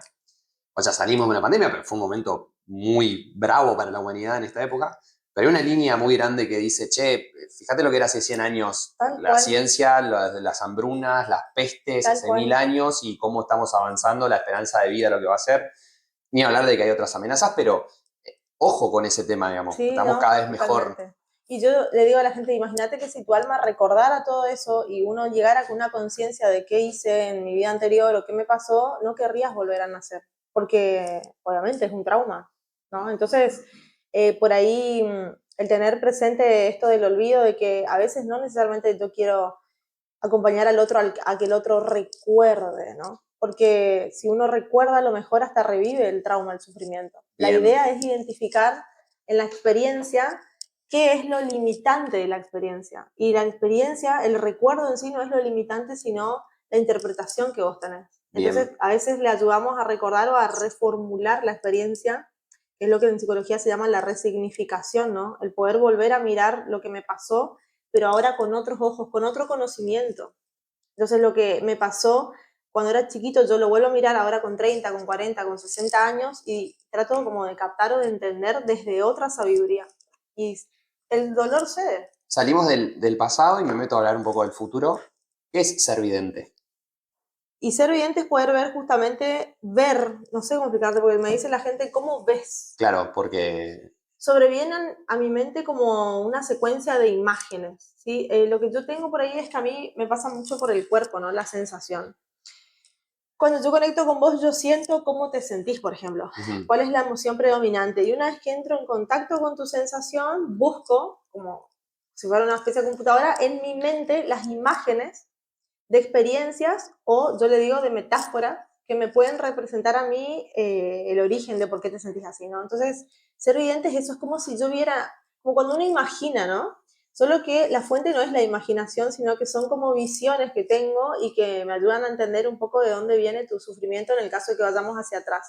o ya salimos de una pandemia, pero fue un momento muy bravo para la humanidad en esta época. Pero hay una línea muy grande que dice, che, fíjate lo que era hace 100 años Tal la cual, ciencia, las hambrunas, las pestes, tal hace 1000 cual. años y cómo estamos avanzando, la esperanza de vida, lo que va a ser. Ni hablar de que hay otras amenazas, pero ojo con ese tema, digamos. Sí, Estamos no, cada vez mejor. totalmente. Y yo le digo a la gente, imagínate que si tu alma recordara todo eso y uno llegara con una conciencia de qué hice en mi vida anterior o qué me pasó, no querrías volver a nacer, porque obviamente es un trauma, ¿no? Entonces, por ahí el tener presente esto del olvido, de que a veces no necesariamente yo quiero acompañar al otro a que el otro recuerde, ¿no? Porque si uno recuerda, a lo mejor hasta revive el trauma, el sufrimiento. La Bien, idea es identificar en la experiencia qué es lo limitante de la experiencia. Y la experiencia, el recuerdo en sí no es lo limitante, sino la interpretación que vos tenés. Entonces, bien, a veces le ayudamos a recordar o a reformular la experiencia, que es lo que en psicología se llama la resignificación, ¿no? El poder volver a mirar lo que me pasó pero ahora con otros ojos, con otro conocimiento. Entonces lo que me pasó cuando era chiquito, yo lo vuelvo a mirar ahora con 30, con 40, con 60 años y trato como de captar o de entender desde otra sabiduría. Y el dolor cede. salimos del pasado y me meto a hablar un poco del futuro. ¿Qué es ser vidente? Y ser vidente es poder ver justamente, ver, no sé cómo explicarte, porque me dice la gente, ¿cómo ves? Claro, porque... Sobrevienen a mi mente como una secuencia de imágenes, ¿sí? Lo que yo tengo por ahí es que a mí me pasa mucho por el cuerpo, ¿no? La sensación. Cuando yo conecto con vos, yo siento cómo te sentís, por ejemplo, Ujú. cuál es la emoción predominante. Y una vez que entro en contacto con tu sensación, busco, como si fuera una especie de computadora, en mi mente las imágenes de experiencias o yo le digo de metáforas que me pueden representar a mí el origen de por qué te sentís así, ¿no? Entonces, ser vidente es eso, es como si yo viera, como cuando uno imagina, ¿no? Solo que la fuente no es la imaginación, sino que son como visiones que tengo y que me ayudan a entender un poco de dónde viene tu sufrimiento en el caso de que vayamos hacia atrás.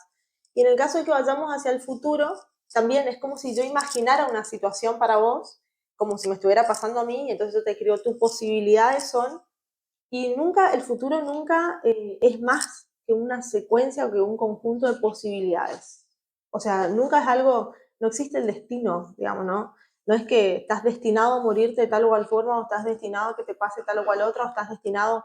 Y en el caso de que vayamos hacia el futuro, también es como si yo imaginara una situación para vos, como si me estuviera pasando a mí, y entonces yo te escribo, tus posibilidades son y nunca, el futuro nunca es más que una secuencia o que un conjunto de posibilidades. O sea, nunca es algo, no existe el destino, digamos, ¿no? No es que estás destinado a morirte de tal o cual forma, o estás destinado a que te pase tal o cual otra, o estás destinado,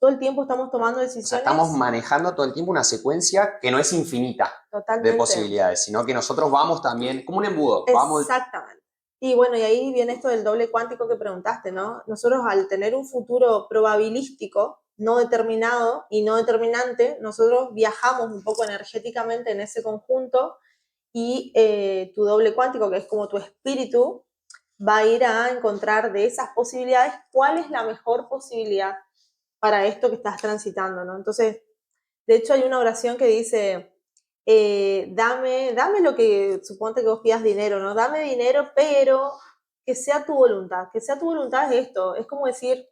todo el tiempo estamos tomando O sea, estamos decisiones manejando todo el tiempo una secuencia que no es infinita de totalmente. posibilidades, sino que nosotros vamos también, como un embudo, vamos... Exactamente. Y bueno, y ahí viene esto del doble cuántico que preguntaste, ¿no? Nosotros al tener un futuro probabilístico, no determinado y no determinante, nosotros viajamos un poco energéticamente en ese conjunto y tu doble cuántico, que es como tu espíritu, va a ir a encontrar de esas posibilidades cuál es la mejor posibilidad para esto que estás transitando, ¿no? Entonces, de hecho, hay una oración que dice, dame lo que, suponte que vos pidas dinero, ¿no? Dame dinero, pero que sea tu voluntad. Que sea tu voluntad es esto, es como decir,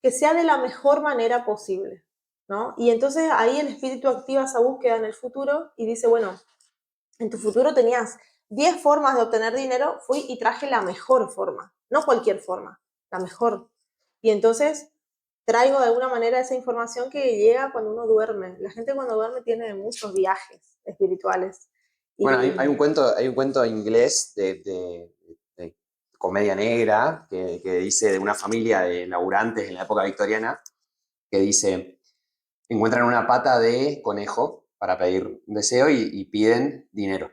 que sea de la mejor manera posible, ¿no? Y entonces ahí el espíritu activa esa búsqueda en el futuro y dice, bueno, en tu futuro tenías 10 formas de obtener dinero, fui y traje la mejor forma, no cualquier forma, la mejor. Y entonces traigo de alguna manera esa información que llega cuando uno duerme. La gente cuando duerme tiene muchos viajes espirituales. Bueno, Y hay un cuento inglés de comedia negra que dice de una familia de laburantes en la época victoriana que dice, encuentran una pata de conejo para pedir un deseo y piden dinero.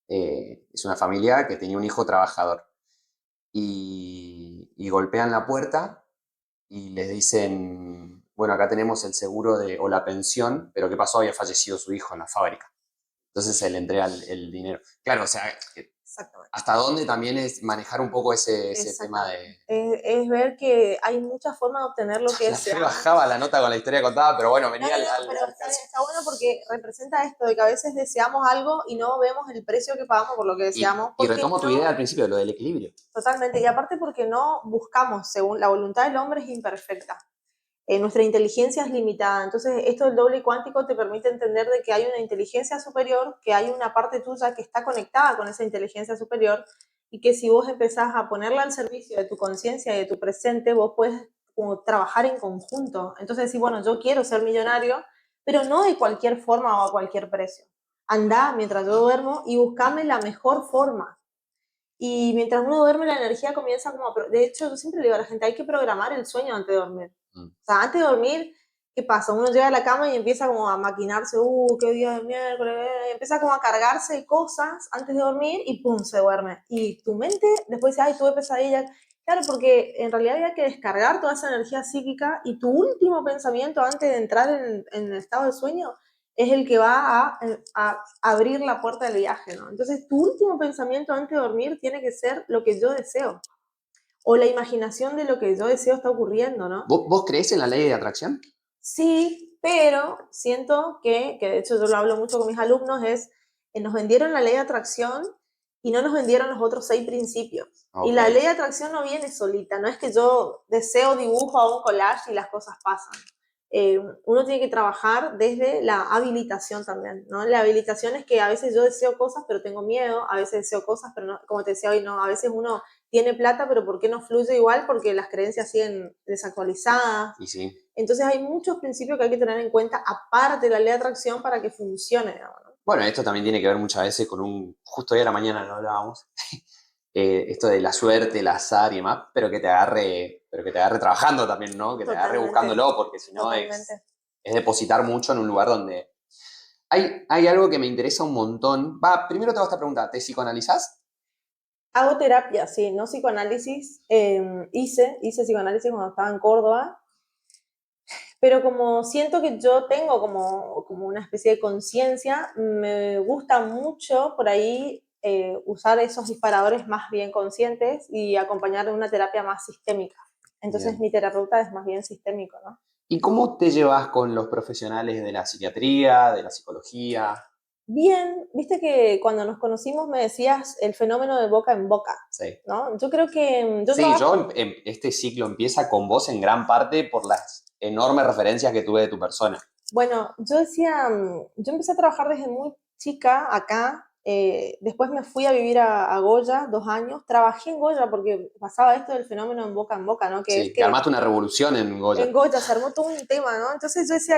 Es una familia que tenía un hijo trabajador y golpean la puerta y les dicen, bueno, acá tenemos el seguro de, o la pensión, pero ¿qué pasó? Había fallecido su hijo en la fábrica. Entonces se le entrega el dinero. Claro, o sea, exactamente. hasta dónde también es manejar un poco ese tema Exactamente. de... Es ver que hay muchas formas de obtener lo que La fe deseamos. bajaba la nota con la historia contada, pero bueno, No, venía no, no, pero al está, caso. está bueno porque representa esto de que a veces deseamos algo y no vemos el precio que pagamos por lo que deseamos, Y porque retomo tu idea no, al principio, lo del equilibrio. totalmente, y aparte porque no buscamos, según la voluntad del hombre es imperfecta. Nuestra inteligencia es limitada. Entonces, esto del doble cuántico te permite entender de que hay una inteligencia superior, que hay una parte tuya que está conectada con esa inteligencia superior y que si vos empezás a ponerla al servicio de tu conciencia y de tu presente, vos puedes como trabajar en conjunto. Entonces, decir, bueno, yo quiero ser millonario, pero no de cualquier forma o a cualquier precio. Andá mientras yo duermo y buscame la mejor forma. Y mientras uno duerme, la energía comienza como... De hecho, yo siempre le digo a la gente, hay que programar el sueño antes de dormir. Mm. O sea, antes de dormir, ¿qué pasa? Uno llega a la cama y empieza como a maquinarse, qué día de miércoles, empieza como a cargarse de cosas antes de dormir y pum, se duerme. Y tu mente después dice, ay, tuve pesadillas. Claro, porque en realidad había que descargar toda esa energía psíquica y tu último pensamiento antes de entrar en el estado de sueño es el que va a abrir la puerta del viaje, ¿no? Entonces, tu último pensamiento antes de dormir tiene que ser lo que yo deseo o la imaginación de lo que yo deseo está ocurriendo, ¿no? ¿Vos creés en la ley de atracción? Sí, pero siento que de hecho yo lo hablo mucho con mis alumnos, nos vendieron la ley de atracción y no nos vendieron los otros 6 principios. Y Ok. la ley de atracción no viene solita, no es que yo deseo, dibujo, hago un collage y las cosas pasan. Uno tiene que trabajar desde la habilitación también, ¿no? La habilitación es que a veces yo deseo cosas pero tengo miedo, a veces deseo cosas pero no, como te decía hoy, no, a veces uno tiene plata pero ¿por qué no fluye igual? Porque las creencias siguen desactualizadas. Y sí. Entonces hay muchos principios que hay que tener en cuenta aparte de la ley de atracción para que funcione, digamos, ¿no? Bueno, esto también tiene que ver muchas veces con justo hoy a la mañana no hablábamos, esto de la suerte, el azar y demás, pero que te agarre trabajando también, ¿no? Que te agarre Totalmente, buscándolo, porque si no totalmente. es depositar mucho en un lugar donde... Hay algo que me interesa un montón. Va, primero te hago esta pregunta, ¿te psicoanalizás? Hago terapia, sí, no psicoanálisis. Hice psicoanálisis cuando estaba en Córdoba, pero como siento que yo tengo como una especie de conciencia, me gusta mucho por ahí usar esos disparadores más bien conscientes y acompañar de una terapia más sistémica. Entonces Bien. mi terapeuta es más bien sistémico, ¿no? ¿Y cómo te llevas con los profesionales de la psiquiatría, de la psicología? Bien, viste que cuando nos conocimos me decías el fenómeno de boca en boca, Sí. ¿no? Yo creo que yo Sí, yo trabajo, este ciclo empieza con vos en gran parte por las enormes referencias que tuve de tu persona. bueno, yo decía, yo empecé a trabajar desde muy chica acá, después me fui a vivir a Goya 2 años, trabajé en Goya porque pasaba esto del fenómeno en boca, ¿no? Que es Sí, que que armaste una revolución en en Goya. Goya se armó todo un tema, ¿no? Entonces yo decía,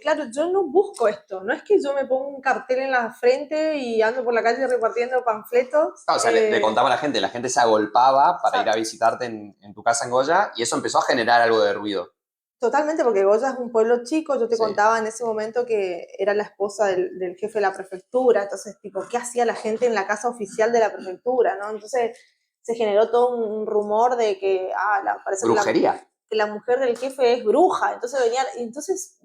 claro, yo no busco esto, no es que yo me ponga un cartel en la frente y ando por la calle repartiendo panfletos. Ah, o sea, le contaba a la gente se agolpaba para ir a visitarte en tu casa en Goya y eso empezó a generar algo de ruido. Totalmente, porque Goya es un pueblo chico, yo te Sí, contaba en ese momento que era la esposa del jefe de la prefectura, entonces, tipo, ¿qué hacía la gente en la casa oficial de la prefectura, no? Entonces se generó todo un rumor de que, parece brujería. que la mujer del jefe es bruja, entonces venían, entonces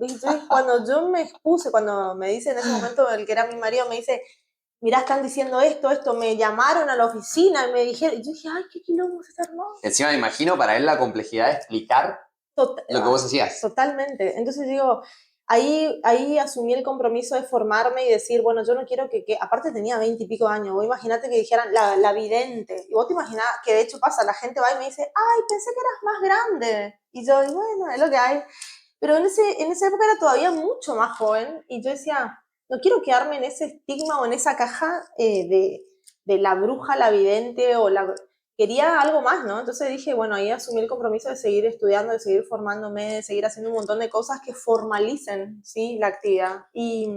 cuando yo me expuse, cuando me dice en ese momento el que era mi marido, me dice, mirá, están diciendo esto, me llamaron a la oficina y me dijeron, y yo dije, ay, qué quilombo se armó. Encima me imagino para él la complejidad de explicar lo que vos hacías. Totalmente. Entonces digo, ahí asumí el compromiso de formarme y decir, bueno, yo no quiero aparte tenía 20 y pico años, vos imagínate que dijeran la vidente, y vos te imaginás que de hecho pasa, la gente va y me dice, ay, pensé que eras más grande, y yo, y bueno, es lo que hay, pero en esa época era todavía mucho más joven, y yo decía, no quiero quedarme en ese estigma o en esa caja de la bruja, la vidente o la quería algo más, ¿no? Entonces dije, bueno, ahí asumí el compromiso de seguir estudiando, de seguir formándome, de seguir haciendo un montón de cosas que formalicen, ¿sí? La actividad. Y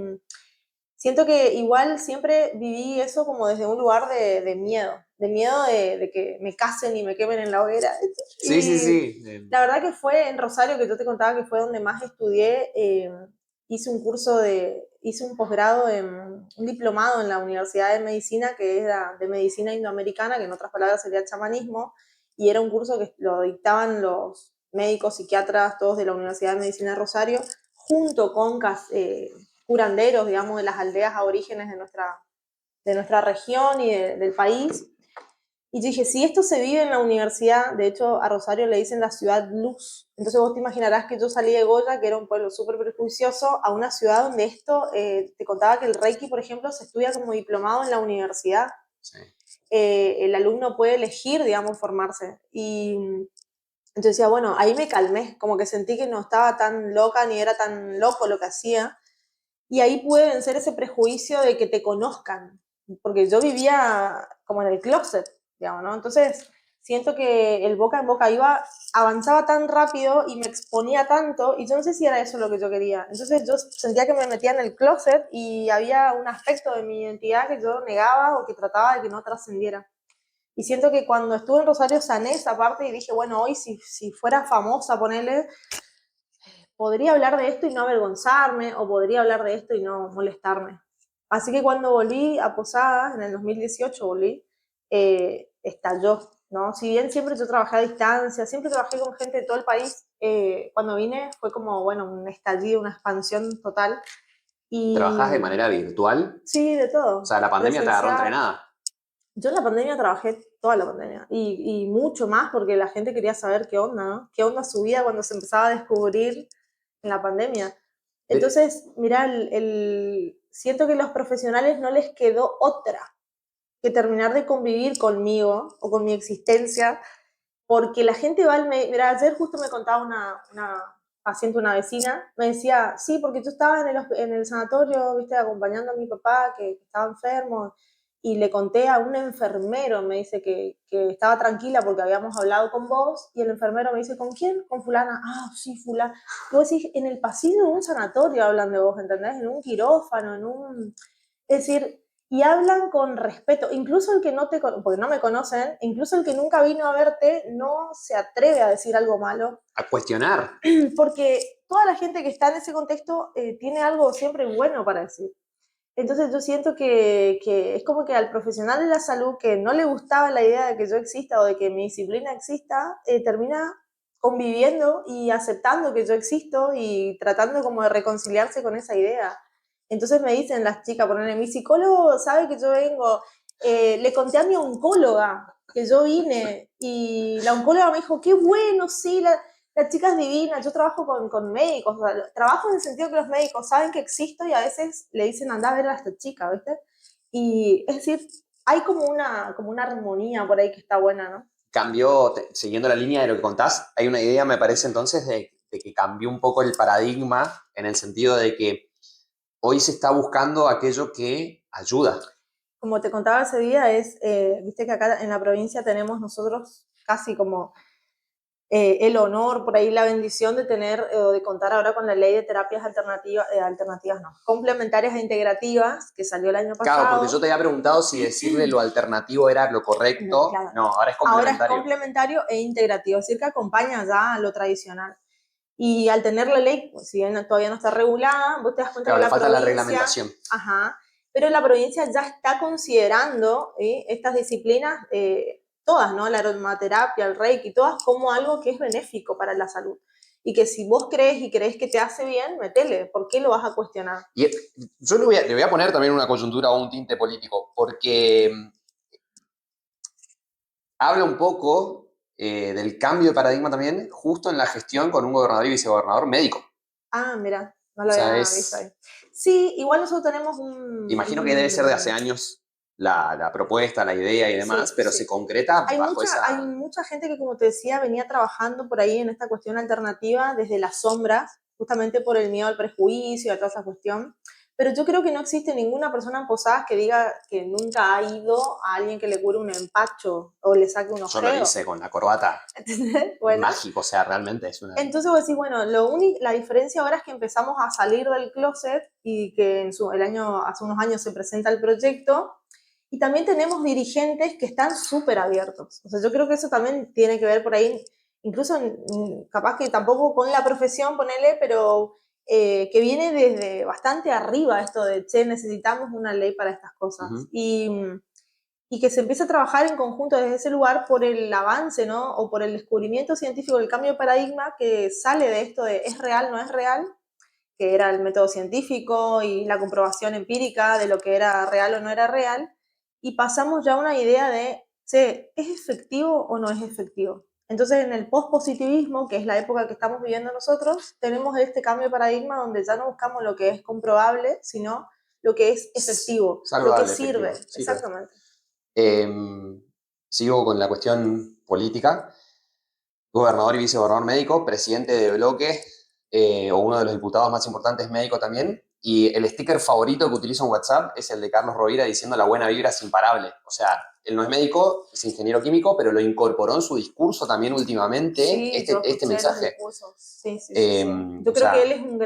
siento que igual siempre viví eso como desde un lugar de miedo de que me casen y me quemen en la hoguera. Sí, sí, Y sí. la verdad que fue en Rosario, que yo te contaba que fue donde más estudié, hice un posgrado, un diplomado en la Universidad de Medicina, que era de medicina indoamericana, que en otras palabras sería chamanismo, y era un curso que lo dictaban los médicos, psiquiatras, todos de la Universidad de Medicina de Rosario, junto con curanderos, digamos, de las aldeas aborígenes de nuestra región y del país. Y yo dije, si esto se vive en la universidad, de hecho a Rosario le dicen la ciudad luz, entonces vos te imaginarás que yo salí de Goya, que era un pueblo súper prejuicioso, a una ciudad donde esto, te contaba que el Reiki, por ejemplo, se estudia como diplomado en la universidad. Sí. El alumno puede elegir, digamos, formarse. Y entonces decía, bueno, ahí me calmé, como que sentí que no estaba tan loca ni era tan loco lo que hacía. Y ahí pude vencer ese prejuicio de que te conozcan, porque yo vivía como en el closet, digamos, ¿no? Entonces, siento que el boca en boca avanzaba tan rápido y me exponía tanto, y yo no sé si era eso lo que yo quería. Entonces yo sentía que me metía en el closet y había un aspecto de mi identidad que yo negaba o que trataba de que no trascendiera. Y siento que cuando estuve en Rosario sané esa parte y dije, bueno, hoy si fuera famosa, ponele, podría hablar de esto y no avergonzarme, o podría hablar de esto y no molestarme. Así que cuando volví a Posadas, en el 2018 volví, estalló, ¿no? Si bien siempre yo trabajé a distancia, siempre trabajé con gente de todo el país, cuando vine fue como, bueno, un estallido, una expansión total. ¿Trabajás de Y manera virtual? sí, de O todo, sea, la pandemia te agarró presencial. entrenada. Yo en la pandemia trabajé toda la pandemia y mucho más porque la gente quería saber qué onda, ¿no? ¿Qué onda su vida cuando se empezaba a descubrir en la pandemia? De- Entonces, mira, siento que a los profesionales no les quedó otra que terminar de convivir conmigo o con mi existencia, porque la gente va al médico. Mira, ayer justo me contaba una paciente, una vecina, me decía, sí, porque yo estaba en el sanatorio, viste, acompañando a mi papá que estaba enfermo, y le conté a un enfermero, me dice que estaba tranquila porque habíamos hablado con vos, y el enfermero me dice, ¿con quién? Con fulana. Ah, sí, fulana. Y vos decís, en el pasillo de un sanatorio hablan de vos, ¿entendés? En un quirófano, en un... Es decir, y hablan con respeto. Incluso el que no te, porque no me conocen, incluso el que nunca vino a verte no se atreve a decir algo malo, a cuestionar. porque toda la gente que está en ese contexto tiene algo siempre bueno para decir. Entonces yo siento que es como que al profesional de la salud que no le gustaba la idea de que yo exista o de que mi disciplina exista, termina conviviendo y aceptando que yo existo y tratando como de reconciliarse con esa idea. Entonces me dicen las chicas, ponerle, mi psicólogo sabe que yo vengo, le conté a mi oncóloga que yo vine y la oncóloga me dijo, qué bueno, sí, la chica es divina, yo trabajo con médicos, o sea, trabajo en el sentido que los médicos saben que existo y a veces le dicen, anda a ver a esta chica, ¿viste? Y es decir, hay como una armonía por ahí que está buena, ¿no? Cambió, siguiendo la línea de lo que contás, hay una idea, me parece entonces, de que cambió un poco el paradigma en el sentido de que hoy se está buscando aquello que ayuda. Como te contaba ese día, viste que acá en la provincia tenemos nosotros casi como el honor, por ahí la bendición de tener o de contar ahora con la ley de terapias alternativas, alternativas no, complementarias e integrativas, que salió el año Claro, porque yo pasado. te había preguntado si decirle lo alternativo era lo No, correcto. claro, No, ahora es ahora es complementario. complementario e integrativo, es decir, que acompaña ya a lo tradicional. Y al tener la ley, si bien todavía no está regulada, vos te das cuenta que Claro, le la falta la provincia, reglamentación. ajá, pero la provincia ya está considerando estas disciplinas, todas, ¿no? La aromaterapia, el reiki, todas como algo que es benéfico para la salud. Y que si vos crees y crees que te hace bien, metele, ¿por qué lo vas a cuestionar? Y yo le voy a poner también una coyuntura o un tinte político, porque habla un poco del cambio de paradigma también, justo en la gestión con un gobernador y vicegobernador médico. Ah, mira, no O lo sea, había visto ahí. Sí, igual nosotros tenemos imagino que debe ser de hace años la propuesta, la idea y demás, sí, pero se sí. concreta bajo Hay esa... mucha gente que, como te decía, venía trabajando por ahí en esta cuestión alternativa desde las sombras, justamente por el miedo al prejuicio, a toda esa cuestión. Pero yo creo que no existe ninguna persona en Posadas que diga que nunca ha ido a alguien que le cure un empacho o le saque un Yo lo ojeo. hice con la corbata, ¿Entendés? es Bueno, mágico, o sea, realmente es una... entonces vos decís, bueno, la diferencia ahora es que empezamos a salir del closet y que hace unos años se presenta el proyecto y también tenemos dirigentes que están súper abiertos. O sea, yo creo que eso también tiene que ver por ahí, incluso capaz que tampoco con la profesión, ponele, pero que viene desde bastante arriba esto de, che, necesitamos una ley para estas cosas. Ujú. Y que se empiece a trabajar en conjunto desde ese lugar por el avance, ¿no? O por el descubrimiento científico, el cambio de paradigma que sale de esto de es real, no es real, que era el método científico y la comprobación empírica de lo que era real o no era real, y pasamos ya a una idea de, che, ¿es efectivo o no es efectivo? Entonces, en el post-positivismo, que es la época que estamos viviendo nosotros, tenemos este cambio de paradigma donde ya no buscamos lo que es comprobable, sino lo que es efectivo, lo que Saludable, sirve, efectivo. Sí, tal. exactamente. Eh, sigo con la cuestión política. Gobernador y vicegobernador médico, presidente de bloque, o uno de los diputados más importantes médico también. Y el sticker favorito que utilizo en WhatsApp es el de Carlos Rovira diciendo la buena vibra es imparable. O sea, él no es médico, es ingeniero químico, pero lo incorporó en su discurso también últimamente, Sí, yo este escuché los mensaje. discursos. Sí, sí, sí, sí. Yo O creo que sea, él es un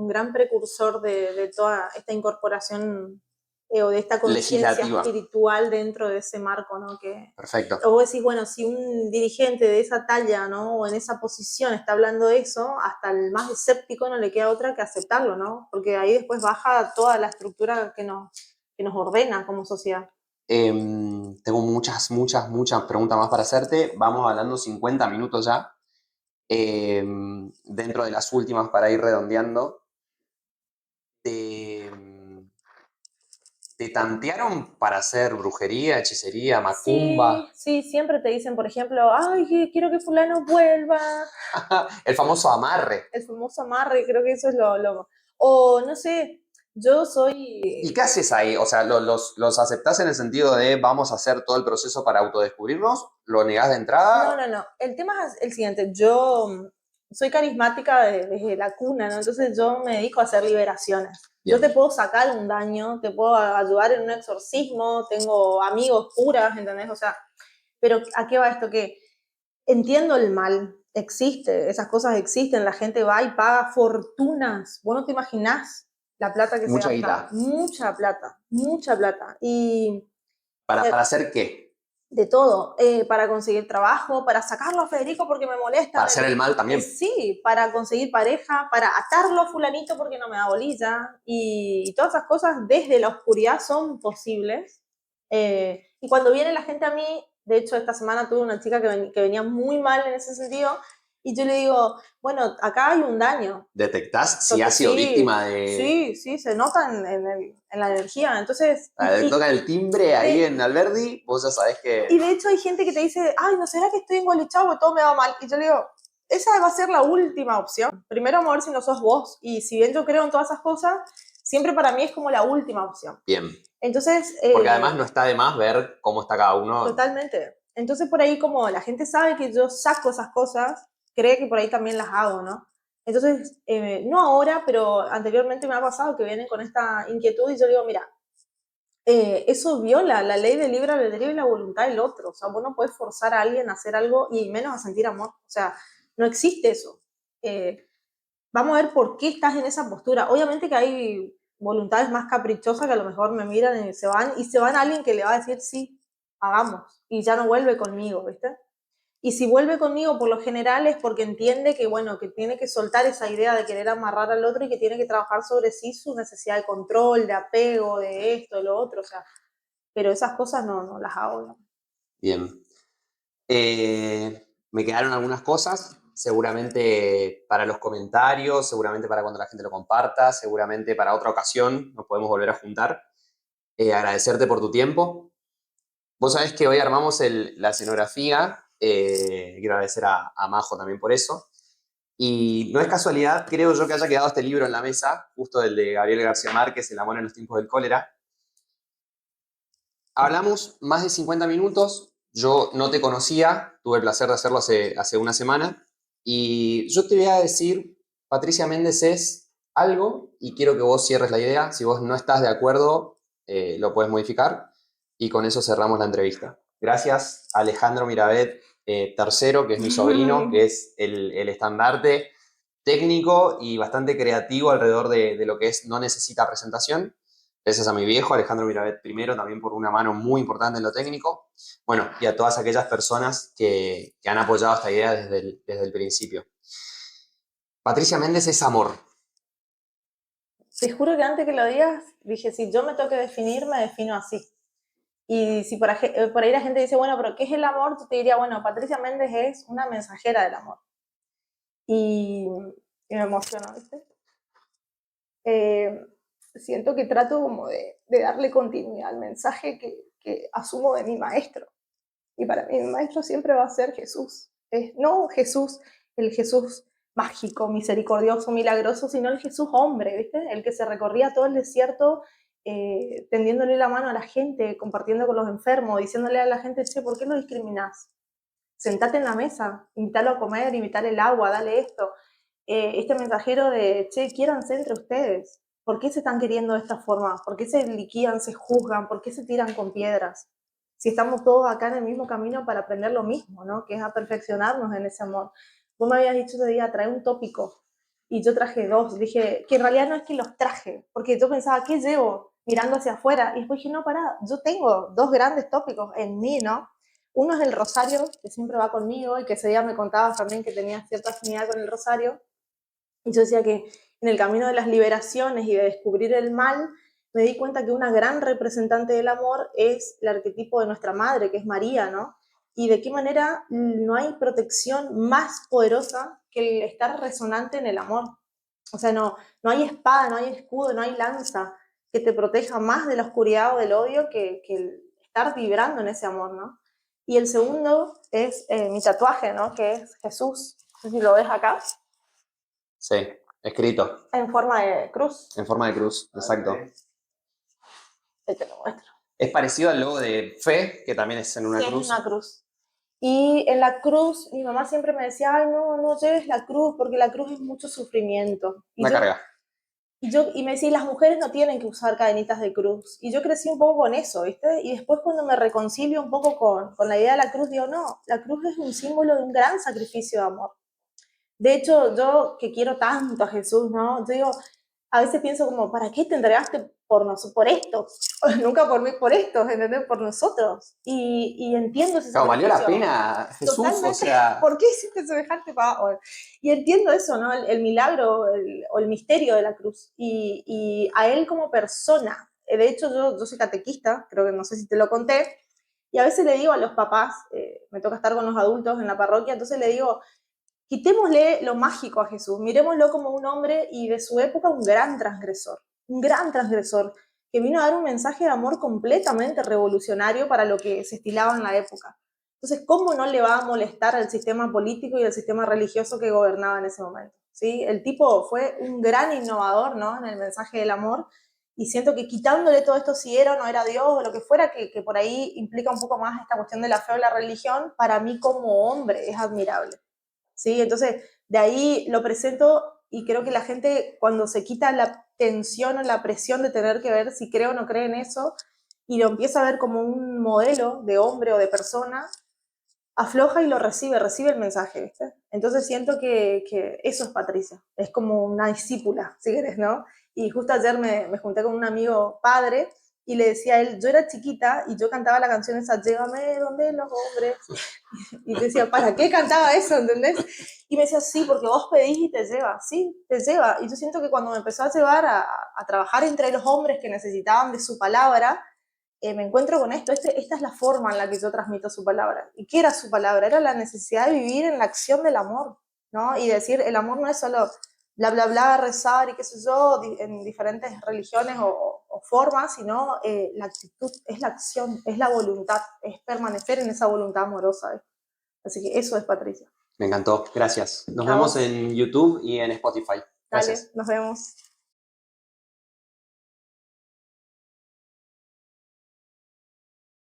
gran precursor de toda esta incorporación o de esta conciencia Legislativa. espiritual dentro de ese marco, ¿no? Que, Perfecto. o vos decís, bueno, si un dirigente de esa talla, ¿no? O en esa posición está hablando de eso, hasta el más escéptico no le queda otra que aceptarlo, ¿no? Porque ahí después baja toda la estructura que nos ordena como sociedad. Tengo muchas preguntas más para hacerte. Vamos hablando 50 minutos ya. Dentro de las últimas para ir redondeando. ¿Te, te tantearon para hacer brujería, hechicería, macumba? Sí, sí, siempre te dicen, por ejemplo, ay, quiero que fulano vuelva. El famoso amarre. El famoso amarre, creo que eso es o no sé, yo ¿Y soy... qué haces ahí? O sea, ¿los aceptás en el sentido de vamos a hacer todo el proceso para autodescubrirnos? ¿Lo negás de No, entrada? no, no. El tema es el siguiente. Yo soy carismática desde la cuna, ¿no? Entonces yo me dedico a hacer liberaciones. Yo Bien. te puedo sacar un daño, te puedo ayudar en un exorcismo, tengo amigos curas, ¿entendés? O sea, pero ¿a qué va esto? Que entiendo el mal, existe, esas cosas existen, la gente va y paga fortunas. Vos no te imaginás la plata que se Mucha gasta. guita. Mucha plata, mucha plata. Y ¿Para hacer qué? de todo, para conseguir trabajo, para sacarlo a Federico porque me molesta. ¿Para hacer el mal también? Sí, para conseguir pareja, para atarlo a fulanito porque no me da bolilla. Y todas esas cosas desde la oscuridad son posibles. Y cuando viene la gente a mí, de hecho esta semana tuve una chica que venía muy mal en ese sentido, y yo le digo, bueno, acá hay un daño. ¿Detectás si Porque has sido sí, víctima de... sí, sí, se nota en la energía. Entonces, Toca el timbre ahí de, en Alberdi, vos ya sabés que... y de hecho hay gente que te dice, ay, ¿no será que estoy engolichado o todo me va mal? Y yo le digo, esa va a ser la última opción. Primero vamos a ver si no sos vos. Y si bien yo creo en todas esas cosas, siempre para mí es como la última opción. Bien. Entonces, Porque además no está de más ver cómo está cada uno. totalmente. Entonces por ahí como la gente sabe que yo saco esas cosas, cree que por ahí también las hago, ¿no? Entonces, no ahora, pero anteriormente me ha pasado que vienen con esta inquietud y yo digo, mira, eso viola la ley del libre albedrío y la voluntad del otro. O sea, vos no puedes forzar a alguien a hacer algo y menos a sentir amor. O sea, no existe eso. Eh, Vamos a ver por qué estás en esa postura. Obviamente que hay voluntades más caprichosas que a lo mejor me miran y se van a alguien que le va a decir sí, hagamos, y ya no vuelve conmigo, ¿viste? Y si vuelve conmigo, por lo general es porque entiende que, bueno, que tiene que soltar esa idea de querer amarrar al otro y que tiene que trabajar sobre sí su necesidad de control, de apego, de esto, de lo otro, o sea, pero esas cosas no las hago, ¿no? Bien. Me quedaron algunas cosas, seguramente para los comentarios, seguramente para cuando la gente lo comparta, seguramente para otra ocasión nos podemos volver a juntar. Agradecerte por tu tiempo. Vos sabés que hoy armamos la escenografía, quiero agradecer a Majo también por eso. Y no es casualidad, creo yo, que haya quedado este libro en la mesa, justo el de Gabriel García Márquez, El amor en los tiempos del cólera. Hablamos más de 50 minutos, yo no te conocía, tuve el placer de hacerlo hace una semana, y yo te voy a decir, Patricia Méndez es algo, y quiero que vos cierres la idea, si vos no estás de acuerdo, lo puedes modificar, y con eso cerramos la entrevista. Gracias a Alejandro Mirabet, tercero, que es mi sobrino, que es el estandarte técnico y bastante creativo alrededor de lo que es No Necesita Presentación. Gracias a mi viejo, Alejandro Mirabet primero, también por una mano muy importante en lo técnico. Bueno, y a todas aquellas personas que han apoyado esta idea desde el principio. Patricia Méndez es amor. Te juro que antes que lo digas, dije, si yo me tengo que definir, me defino así. Y si por ahí la gente dice, bueno, pero ¿qué es el amor? Yo te diría, bueno, Patricia Méndez es una mensajera del amor. Y, y me emociona, ¿viste? Eh, Siento que trato como de darle continuidad al mensaje que asumo de mi maestro. Y para mí mi maestro siempre va a ser Jesús. No Jesús, el Jesús mágico, misericordioso, milagroso, sino el Jesús hombre, ¿viste? El que se recorría todo el desierto tendiéndole la mano a la gente, compartiendo con los enfermos, diciéndole a la gente, che, ¿por qué lo discriminás? Sentate en la mesa, invítalo a comer, invítale el agua, dale esto. Este mensajero de, che, quiéranse entre ustedes. ¿Por qué se están queriendo de esta forma? ¿Por qué se liquidan, se juzgan? ¿Por qué se tiran con piedras? Si estamos todos acá en el mismo camino para aprender lo mismo, ¿no? Que es a perfeccionarnos en ese amor. Vos me habías dicho ese día, trae un tópico. Y yo traje dos. Dije, que en realidad no es que los traje, porque yo pensaba, ¿qué llevo? mirando hacia afuera. Y después dije, no, pará, yo tengo dos grandes tópicos en mí, ¿no? Uno es el rosario, que siempre va conmigo, y que ese día me contabas también que tenía cierta afinidad con el rosario. Y yo decía que en el camino de las liberaciones y de descubrir el mal, me di cuenta que una gran representante del amor es el arquetipo de nuestra madre, que es María, ¿no? Y de qué manera no hay protección más poderosa que el estar resonante en el amor. O sea, no hay espada, no hay escudo, no hay lanza que te proteja más de la oscuridad o del odio que el estar vibrando en ese amor, ¿no? Y el segundo es mi tatuaje, ¿no? Que es Jesús. No sé si lo ves acá. Sí, escrito, En forma de cruz. en forma de cruz, exacto. Ahí te lo muestro. Es parecido al logo de fe, que también es en una Sí, es cruz. una cruz. Y en la cruz, mi mamá siempre me decía, ay, no, no lleves la cruz, porque la cruz es mucho sufrimiento. Una carga. Y me decía, las mujeres no tienen que usar cadenitas de cruz. Y yo crecí un poco con eso, ¿viste? Y después cuando me reconcilio un poco con la idea de la cruz, digo, no, la cruz es un símbolo de un gran sacrificio de amor. De hecho, yo que quiero tanto a Jesús, ¿no? Yo digo, a veces pienso como, ¿para qué te entregaste por esto? Nunca por mí, por esto, ¿entendés? Por nosotros. Y entiendo ese Claro, valió la sacrificio. pena, Jesús, o Totalmente. sea, ¿Por qué hiciste semejante pago? Y entiendo eso, ¿no? El milagro o el misterio de la cruz. Y a él como persona. De hecho, yo soy catequista, creo que no sé si te lo conté, y a veces le digo a los papás, me toca estar con los adultos en la parroquia, entonces le digo, quitémosle lo mágico a Jesús, miremoslo como un hombre y de su época un gran transgresor, que vino a dar un mensaje de amor completamente revolucionario para lo que se estilaba en la época. Entonces, ¿cómo no le va a molestar al sistema político y al sistema religioso que gobernaba en ese momento? ¿Sí? El tipo fue un gran innovador, ¿no? En el mensaje del amor, y siento que quitándole todo esto, si era o no era Dios o lo que fuera, que por ahí implica un poco más esta cuestión de la fe o la religión, para mí como hombre es admirable. ¿Sí? Entonces, de ahí lo presento y creo que la gente cuando se quita la tensión o la presión de tener que ver si cree o no cree en eso y lo empieza a ver como un modelo de hombre o de persona, afloja y lo recibe, recibe el mensaje, ¿viste? Entonces siento que eso es Patricia, es como una discípula, si querés, ¿no? Y justo ayer me junté con un amigo padre y le decía a él, yo era chiquita y yo cantaba la canción esa, llévame donde los hombres. Y te decía, ¿para qué cantaba eso? ¿Entendés? Y me decía, sí, porque vos pedís y te lleva, sí, te lleva. Y yo siento que cuando me empezó a llevar a trabajar entre los hombres que necesitaban de su palabra, me encuentro con esto, esta es la forma en la que yo transmito su palabra. ¿Y qué era su palabra? Era la necesidad de vivir en la acción del amor, ¿no? Y decir, el amor no es solo bla, bla, bla, rezar y qué sé yo, en diferentes religiones o formas, sino la actitud, es la acción, es la voluntad, es permanecer en esa voluntad amorosa. Así que eso es Patricia. me encantó, gracias. Nos A vemos vos, en YouTube y en Spotify. dale, Gracias. nos vemos.